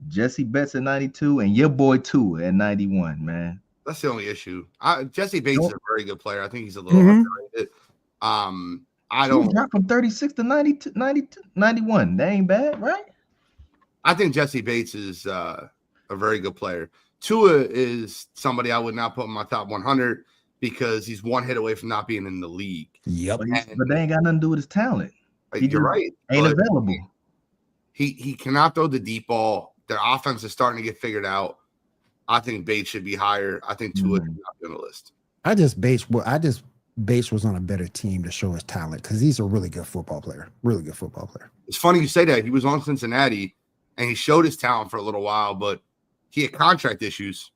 Jesse Betts at 92, and your boy Tua at 91, man. That's the only issue. Jesse Bates Nope. is a very good player. I think he's a little Mhm. underrated. I He don't. dropped from 36 to 92, 91. That ain't bad, right? I think Jesse Bates is a very good player. Tua is somebody I would not put in my top 100 because he's one hit away from not being in the league. Yep. But they ain't got nothing to do with his talent. He You're right. Ain't but available. He cannot throw the deep ball. Their offense is starting to get figured out. I think Bates should be higher. I think Tua should not be on the list. Bates was on a better team to show his talent because he's a really good football player. Really good football player. It's funny you say that. He was on Cincinnati and he showed his talent for a little while, but he had contract issues.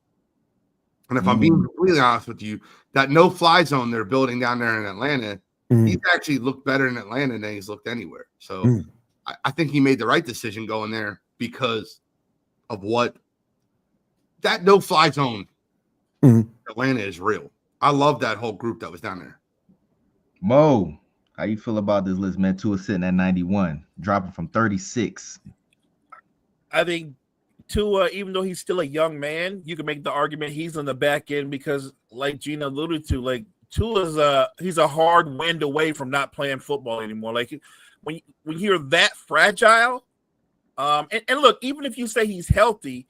And if I'm being completely honest with you, that no-fly zone they're building down there in Atlanta, he's actually looked better in Atlanta than he's looked anywhere. So I think he made the right decision going there because of what that no-fly zone Atlanta is real. I love that whole group that was down there. Mo, how you feel about this list, man? Tua sitting at 91, dropping from 36. I think Tua, even though he's still a young man, you can make the argument he's on the back end because, like Gina alluded to, like Tua's he's a hard wind away from not playing football anymore. Like when you're that fragile, and look, even if you say he's healthy,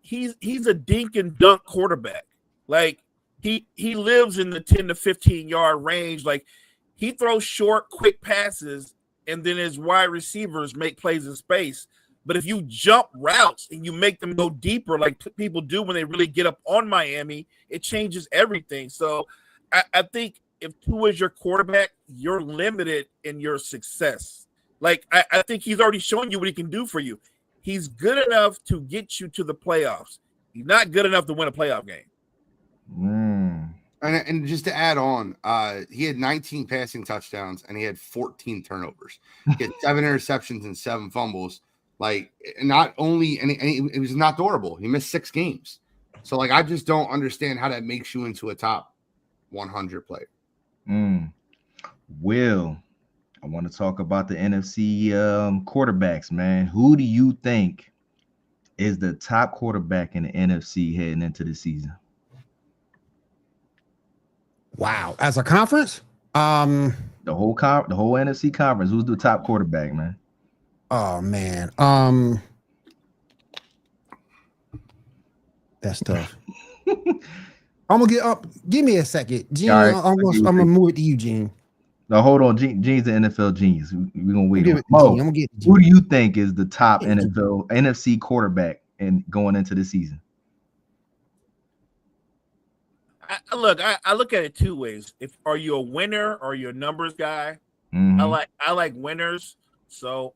he's a dink and dunk quarterback. Like he lives in the 10 to 15 yard range. Like he throws short, quick passes, and then his wide receivers make plays in space. But if you jump routes and you make them go deeper, like people do when they really get up on Miami, it changes everything. So I think if Tua is your quarterback, you're limited in your success. Like I think he's already shown you what he can do for you. He's good enough to get you to the playoffs. He's not good enough to win a playoff game. And just to add on, he had 19 passing touchdowns and he had 14 turnovers. He had 7 interceptions and 7 fumbles. Like, not only, and it was not durable. He missed 6 games. So, like, I just don't understand how that makes you into a top 100 player. Will, I want to talk about the NFC quarterbacks, man. Who do you think is the top quarterback in the NFC heading into the season? Wow. As a conference? The whole NFC conference. Who's the top quarterback, man? Oh man. That's tough. I'm gonna get up. Give me a second, Gene. Right, I'm gonna move it to you, Gene. No, hold on. Gene's the NFL genius. We're gonna wait. I'm gonna get who do you think is the top NFC quarterback and going into the season? I look at it 2 ways. Are you a winner or are you a numbers guy? I like winners, so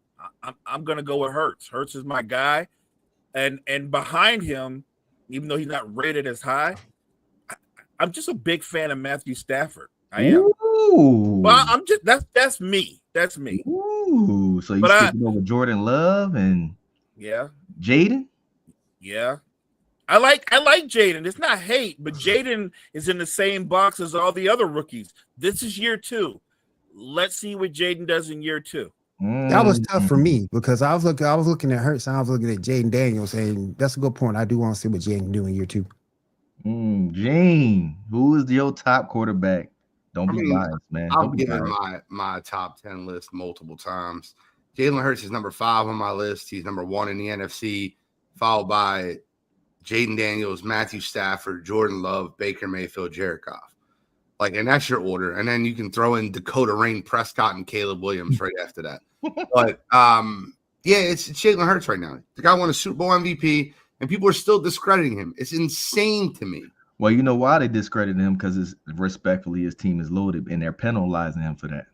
I'm gonna go with Hurts. Hurts is my guy, and behind him, even though he's not rated as high, I'm just a big fan of Matthew Stafford. I am. Ooh. Well, I'm just that's me. That's me. Ooh, so you skipping over Jordan Love and Jaden? Yeah. I like Jaden. It's not hate, but Jaden is in the same box as all the other rookies. This is year 2. Let's see what Jaden does in year 2. That was tough for me because I was looking at Hurts and I was looking at Jaden Daniels, and that's a good point. I do want to see what Jaden can do in year 2. Gene, who is your top quarterback? Don't be biased, man. I've given my top 10 list multiple times. Jalen Hurts is number 5 on my list. He's number 1 in the NFC, followed by Jaden Daniels, Matthew Stafford, Jordan Love, Baker Mayfield, Jared Goff. Like, and that's your order. And then you can throw in Dakota Rain, Prescott, and Caleb Williams right after that. But it's Jalen Hurts right now. The guy won a Super Bowl MVP, and people are still discrediting him. It's insane to me. Well, you know why they discredited him? Because respectfully, his team is loaded, and they're penalizing him for that.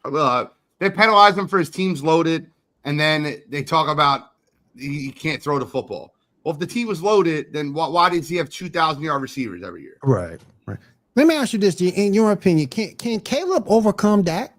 Well, they penalize him for his team's loaded, and then they talk about he can't throw the football. Well, if the team was loaded, then why does he have 2,000-yard receivers every year? Right. Let me ask you this, Gene. In your opinion, can Caleb overcome Dak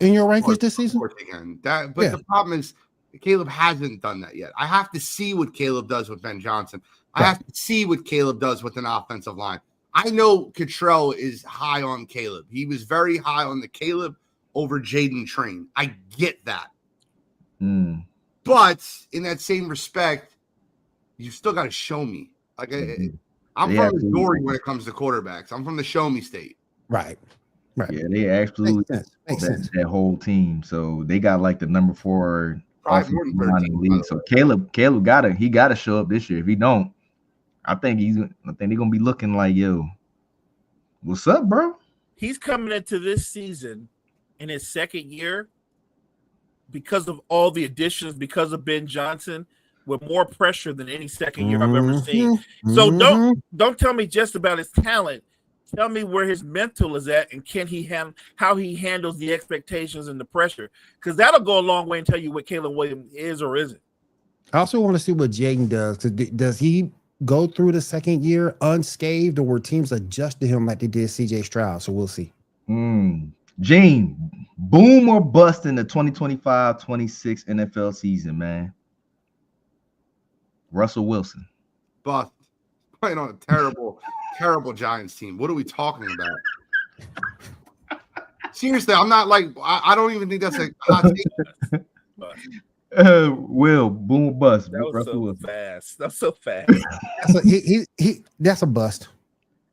in your rankings this season? Of course he can. The problem is Caleb hasn't done that yet. I have to see what Caleb does with Ben Johnson. I have to see what Caleb does with an offensive line. I know Cottrell is high on Caleb. He was very high on the Caleb over Jaden train. I get that. But in that same respect, you still got to show me. Like I'm They from absolutely- Missouri when it comes to quarterbacks. I'm from the Show Me State. Right. Yeah, they absolutely Makes sense. that whole team. So they got like the number 4 Probably more than offensive line in 13, the by the league. So Caleb gotta show up this year. If he don't, I think they're gonna be looking like, yo, what's up, bro? He's coming into this season in his second year because of all the additions, because of Ben Johnson, with more pressure than any second year I've ever seen. So don't tell me just about his talent. Tell me where his mental is at, and can he how he handles the expectations and the pressure, because that'll go a long way and tell you what Caleb Williams is or isn't. I also want to see what Jaden does. Does he go through the second year unscathed, or were teams adjust to him like they did CJ Stroud? So we'll see. Gene, boom or bust in the 2025-26 NFL season, man. Russell Wilson. Bust. Playing on a terrible Giants team. What are we talking about? Seriously, I'm not like I don't even think that's a hot take. Will, boom or bust. That was Russell so Wilson. fast. That's so fast. That's a bust.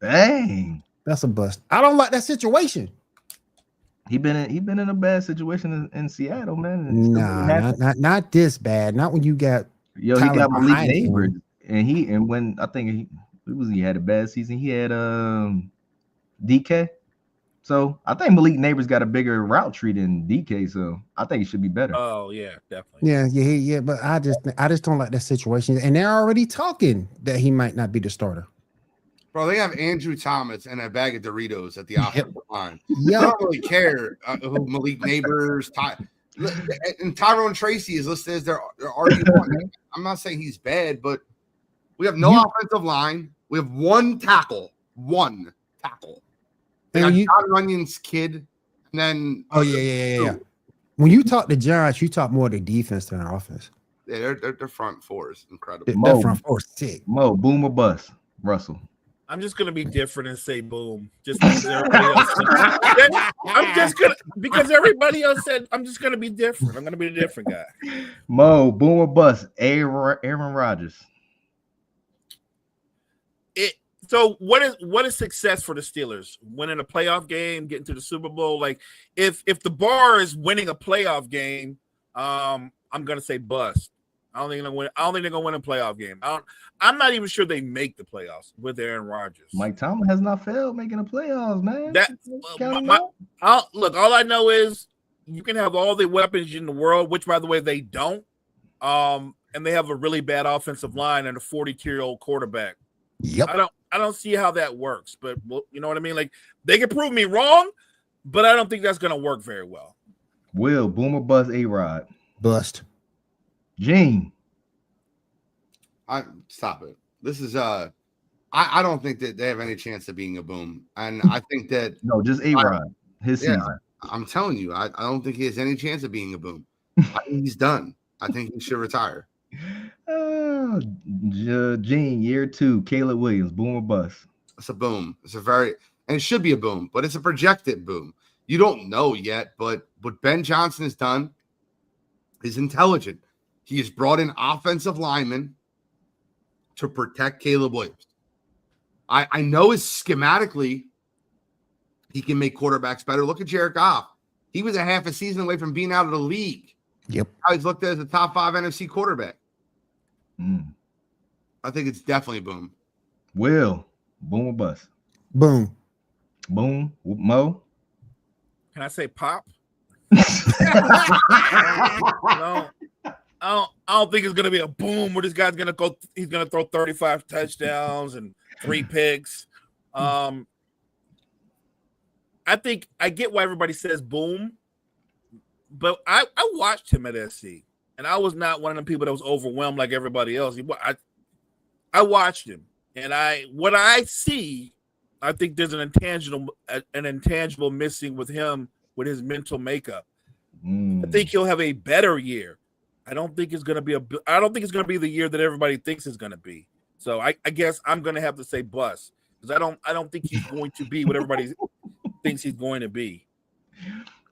Dang. That's a bust. I don't like that situation. He been in a bad situation in Seattle, man. Nah, not this bad. Not when you got he got Malik Neighbors, and when I think he had a bad season, he had DK. So I think Malik Neighbors got a bigger route tree than DK, so I think it should be better. Oh yeah, definitely. Yeah. But I just don't like that situation, and they're already talking that he might not be the starter. Bro, they have Andrew Thomas and a bag of Doritos at the offensive line. Yeah, I don't really care who Malik Neighbors, and Tyrone Tracy is listed as their RB1. I'm not saying he's bad, but we have no offensive line. We have one tackle. They got John Runyon's kid, and then yeah. When you talk to Giants, you talk more of the defense than the offense. Yeah, their front four is incredible. Their front four is sick. Mo, boom or bust, Russell. I'm just gonna be different and say boom. Just because everybody else because everybody else said I'm just gonna be different. I'm gonna be a different guy. Mo, boom or bust, Aaron Rodgers. So what is success for the Steelers? Winning a playoff game, getting to the Super Bowl. Like if the bar is winning a playoff game, I'm gonna say bust. I don't think they're gonna win a playoff game. I'm not even sure they make the playoffs with Aaron Rodgers. Mike Tomlin has not failed making the playoffs, man. Look, all I know is you can have all the weapons in the world, which by the way they don't. And they have a really bad offensive line and a 42-year-old quarterback. Yep. I don't see how that works, but you know what I mean? Like they can prove me wrong, but I don't think that's gonna work very well. Will, boom or bust, A-Rod. Bust. Gene. I stop it. This is I don't think that they have any chance of being a boom. And I think that no, just A-Rod. His season. I'm telling you, I don't think he has any chance of being a boom. I think he's done. I think he should retire. Gene, year 2, Caleb Williams, boom or bust? It's a boom. And it should be a boom, but it's a projected boom. You don't know yet, but what Ben Johnson has done is intelligent. He has brought in offensive linemen to protect Caleb Williams. I know schematically he can make quarterbacks better. Look at Jared Goff. He was a half a season away from being out of the league. Yep. Now he's looked at as a top 5 NFC quarterback. I think it's definitely a boom. Will, boom or bust? Boom. Boom. Mo? Can I say pop? I don't think it's gonna be a boom where this guy's gonna go. He's gonna throw 35 touchdowns and 3 picks. I think I get why everybody says boom, but I watched him at SC, and I was not one of the people that was overwhelmed like everybody else. I watched him, and what I see, I think there's an intangible missing with him with his mental makeup. I think he'll have a better year. I don't think it's going to be the year that everybody thinks it's going to be. So I guess I'm going to have to say bust, because I don't think he's going to be what everybody thinks he's going to be.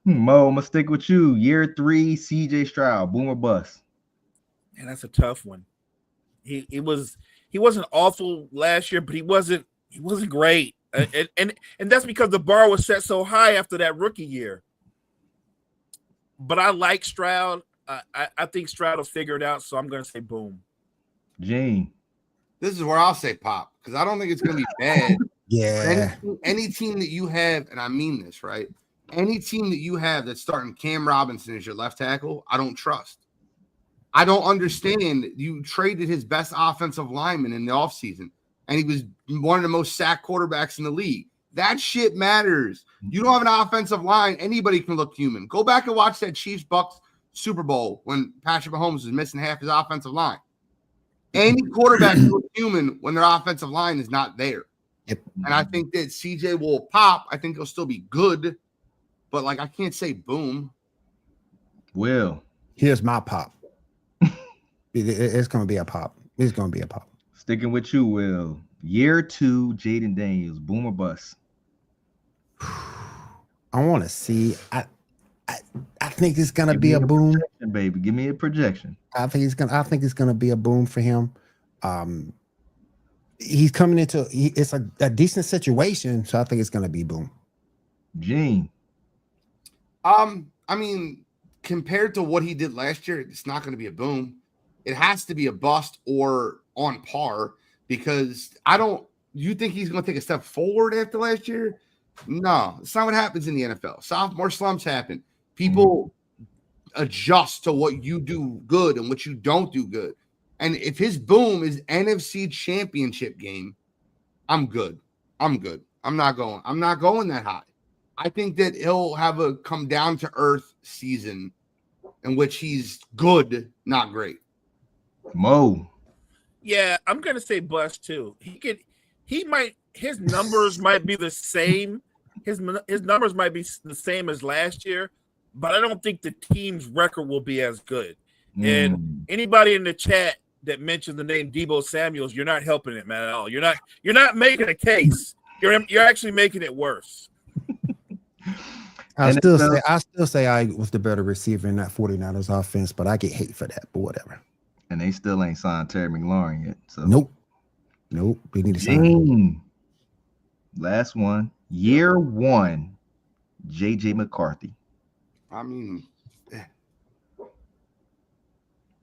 Mo, I'm gonna stick with you. Year 3, CJ Stroud, boom or bust? And that's a tough one. He was he wasn't awful last year, but he wasn't great. And that's because the bar was set so high after that rookie year. But I like Stroud. I think Stroud will figure it out, so I'm going to say boom. Gene. This is where I'll say pop, because I don't think it's going to be bad. Yeah. Any team that you have, and I mean this, right? Any team that you have that's starting Cam Robinson as your left tackle, I don't trust. I don't understand. You traded his best offensive lineman in the offseason, and he was one of the most sacked quarterbacks in the league. That shit matters. You don't have an offensive line. Anybody can look human. Go back and watch that Chiefs-Bucks Super Bowl when Patrick Mahomes was missing half his offensive line. Any quarterback can look human when their offensive line is not there. Yep. And I think that CJ will pop. I think he'll still be good, but like I can't say boom. Will. Here's my pop. It's going to be a pop. It's going to be a pop. Sticking with you, Will. Year 2, Jaden Daniels, boom or bust? I want to see. I think it's going to be a boom, baby. Give me a projection. I think it's gonna be a boom for him. He's coming into it's a decent situation, so I think it's gonna be boom. Gene. I mean, compared to what he did last year, it's not going to be a boom. It has to be a bust or on par, because you think he's going to take a step forward after last year? No, it's not what happens in the NFL. Sophomore slumps happen. People adjust to what you do good and what you don't do good. And if his boom is NFC Championship game, I'm good. I'm not going that high. I think that he'll have a come down to earth season in which he's good, not great. Mo. Yeah, I'm going to say bust too. His numbers might be the same. His numbers might be the same as last year, but I don't think the team's record will be as good. And anybody in the chat that mentioned the name Deebo Samuels, you're not helping it, man, at all. You're not making a case. You're actually making it worse. I still say I was the better receiver in that 49ers offense, but I get hate for that, but whatever. And they still ain't signed Terry McLaurin yet. So Nope. We need to sign him. Last one. Year 1, JJ McCarthy. I mean,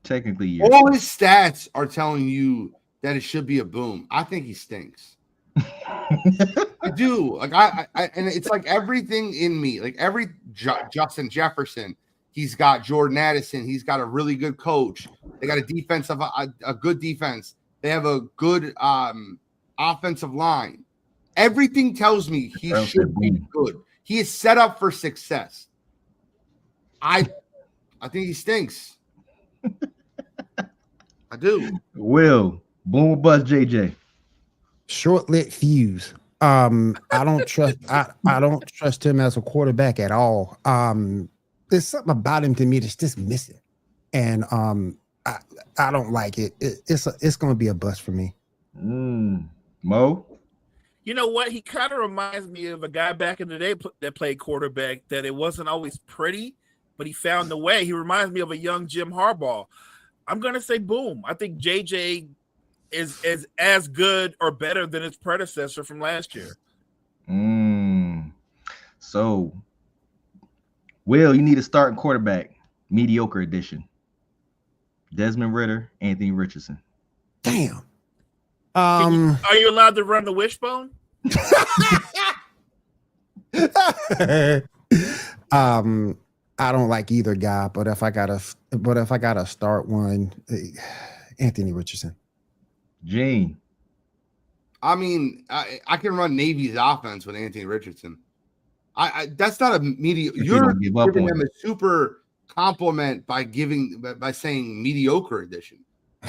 technically year all his stats are telling you that it should be a boom. I think he stinks. I do. Like I and it's like everything in me, like every Justin Jefferson, he's got Jordan Addison, he's got a really good coach. They got a good defense. They have a good offensive line. Everything tells me he should be good. He is set up for success. I think he stinks. I do. Will, boom or bust, JJ? Short-lit fuse. I don't trust. I don't trust him as a quarterback at all. There's something about him to me that's just missing, and I don't like it. It's going to be a bust for me. Mo. You know what? He kind of reminds me of a guy back in the day that played quarterback, that it wasn't always pretty, but he found the way. He reminds me of a young Jim Harbaugh. I'm going to say boom. I think JJ is as good or better than his predecessor from last year. So, Will, you need a starting quarterback, mediocre edition. Desmond Ridder, Anthony Richardson. Damn. Are you allowed to run the wishbone? I don't like either guy, but if I gotta start one, Anthony Richardson. Gene. I mean, I can run Navy's offense with Anthony Richardson. That's not a mediocre. You're giving him a super compliment by saying mediocre edition.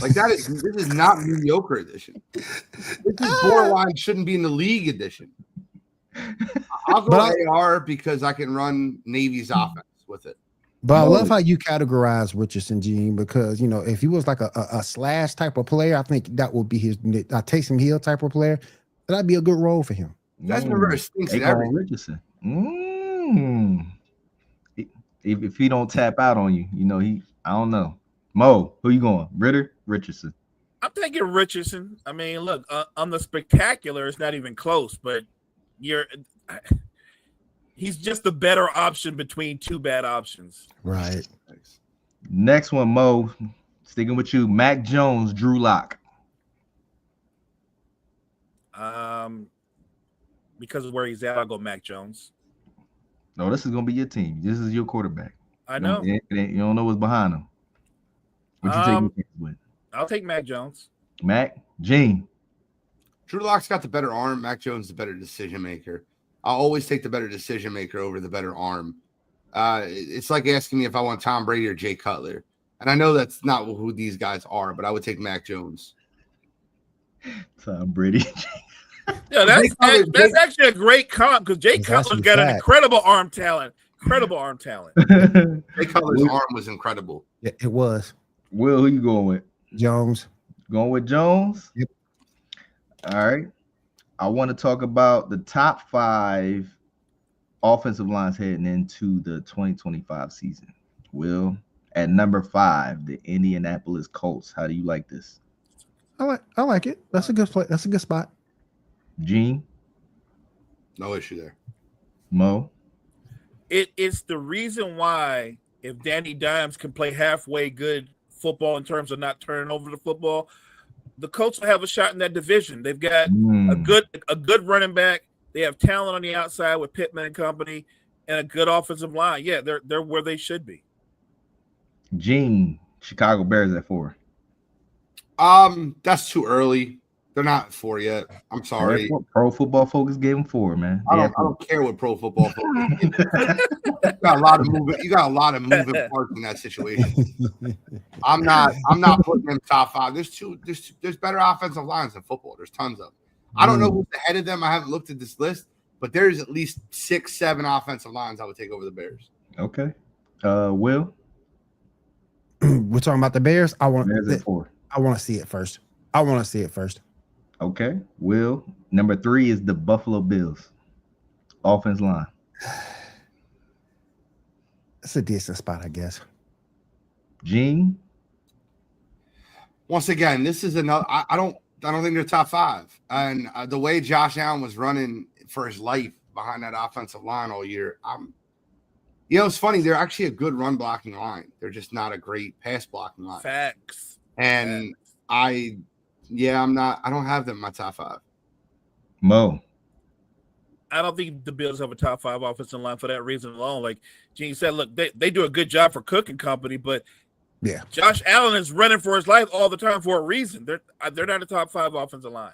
Like this is not mediocre edition. This is borderline shouldn't be in the league edition. I'll go AR because I can run Navy's offense with it. But I love how you categorize Richardson, Gene, because if he was like a slash type of player, I think that would be his Taysom Hill type of player. That'd be a good role for him. Desmond Ridder stinks at everything. Richardson. If he don't tap out on you, I don't know. Mo, who you going? Ridder, Richardson? I'm taking Richardson. I mean, look, on the spectacular, it's not even close, but he's just the better option between two bad options. Right. Next one, Mo. Sticking with you, Mac Jones, Drew Lock. Because of where he's at, I'll go Mac Jones. No, this is gonna be your team. This is your quarterback. I know. You don't know what's behind him. What you take with? I'll take Mac Jones. Mac, Gene. Drew Lock's got the better arm. Mac Jones is the better decision maker. I'll always take the better decision maker over the better arm. It's like asking me if I want Tom Brady or Jay Cutler. And I know that's not who these guys are, but I would take Mac Jones. Tom Brady. Yeah, that's actually a great comp because Jay Cutler's got an incredible arm talent. Incredible arm talent. Jay Cutler's arm was incredible. Yeah, it was. Will, who you going with? Jones. Going with Jones? Yep. All right. I want to talk about the top 5 offensive lines heading into the 2025 season. Will, at number 5, the Indianapolis Colts. How do you like this? I like it. That's a good play. That's a good spot. Gene? No issue there. Mo? It's the reason why if Danny Dimes can play halfway good football in terms of not turning over the football, the Colts will have a shot in that division. They've got a good running back. They have talent on the outside with Pittman and company, and a good offensive line. Yeah, they're where they should be. Gene, Chicago Bears at 4. That's too early. They're not 4 yet. I'm sorry. Pro Football Focus gave them 4, man. I don't care what Pro Football Focus gave them. You got a lot of moving parts in that situation. I'm not putting them top 5. There's better offensive lines in football. There's tons of them. I don't know who's ahead of them. I haven't looked at this list, but there's at least 6, 7 offensive lines I would take over the Bears. Okay. Will? We're talking about the Bears. I want Bears at 4. I want to see it first. I want to see it first. Okay. Will, number 3 is the Buffalo Bills. Offense line. It's a decent spot, I guess. Gene? Once again, this is another. I don't think they're top 5. And the way Josh Allen was running for his life behind that offensive line all year, it's funny. They're actually a good run blocking line. They're just not a great pass blocking line. Facts. And I don't have them in my top 5. Mo? I don't think the Bills have a top 5 offensive line for that reason alone. Like Gene said, look, they do a good job for Cook and company, but yeah, Josh Allen is running for his life all the time for a reason. They're not a top 5 offensive line.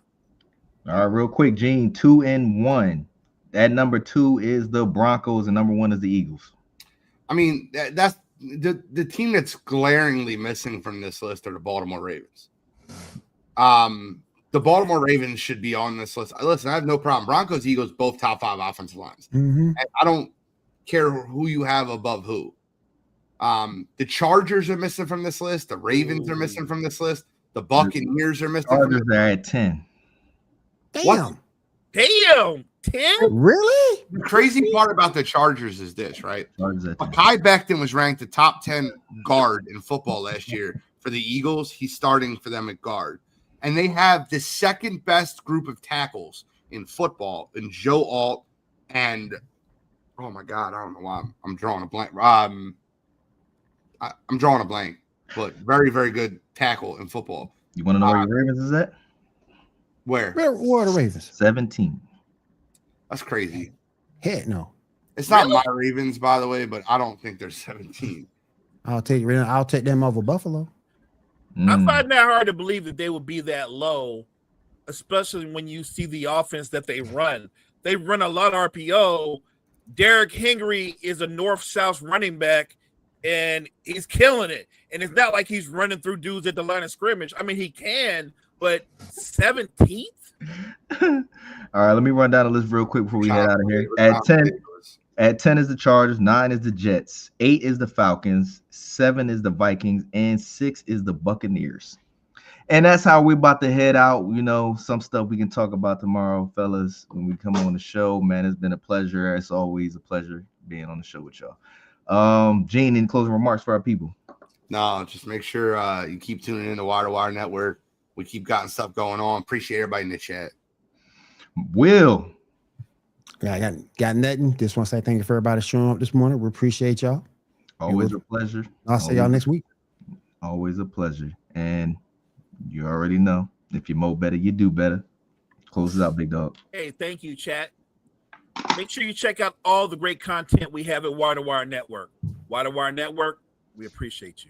All right, real quick, Gene, 2 and 1. That number 2 is the Broncos, and number 1 is the Eagles. I mean, that's the team that's glaringly missing from this list are the Baltimore Ravens. The Baltimore Ravens should be on this list. Listen, I have no problem. Broncos, Eagles, both top 5 offensive lines. Mm-hmm. And I don't care who you have above who. The Chargers are missing from this list. The Ravens are missing from this list. The Buccaneers are missing. Chargers are at 10. Damn. What? Damn. 10? Really? The crazy part about the Chargers is this, right? Chargers at 10. Mekhi Becton was ranked the top 10 guard in football last year for the Eagles. He's starting for them at guard. And they have the second best group of tackles in football in Joe Alt and oh my God, I don't know why I'm drawing a blank. I'm drawing a blank, but very, very good tackle in football. You want to know where your Ravens is at? Where? Where are the Ravens? 17. That's crazy. Heck no. It's not my Ravens, by the way, but I don't think they're 17. I'll take them over Buffalo. I find that hard to believe that they would be that low, especially when you see the offense that they run. They run a lot of RPO. Derrick Henry is a north-south running back, and he's killing it. And it's not like he's running through dudes at the line of scrimmage. I mean, he can, but 17th? All right, let me run down the list real quick before we head out of here. At 10 is the Chargers, 9 is the Jets, 8 is the Falcons, 7 is the Vikings, and 6 is the Buccaneers. And that's how we're about to head out. You know, some stuff we can talk about tomorrow, fellas, when we come on the show. Man, it's been a pleasure. It's always a pleasure being on the show with y'all. Gene, any closing remarks for our people? No, just make sure you keep tuning in to Wire to Wire Network. We keep gotten stuff going on. Appreciate everybody in the chat. Will. Yeah, got nothing. Just want to say thank you for everybody showing up this morning. We appreciate y'all. Always a pleasure. I'll see y'all next week. Always a pleasure. And you already know, if you mow better, you do better. Close it out, big dog. Hey, thank you, chat. Make sure you check out all the great content we have at Wire to Wire Network. Wire to Wire Network, we appreciate you.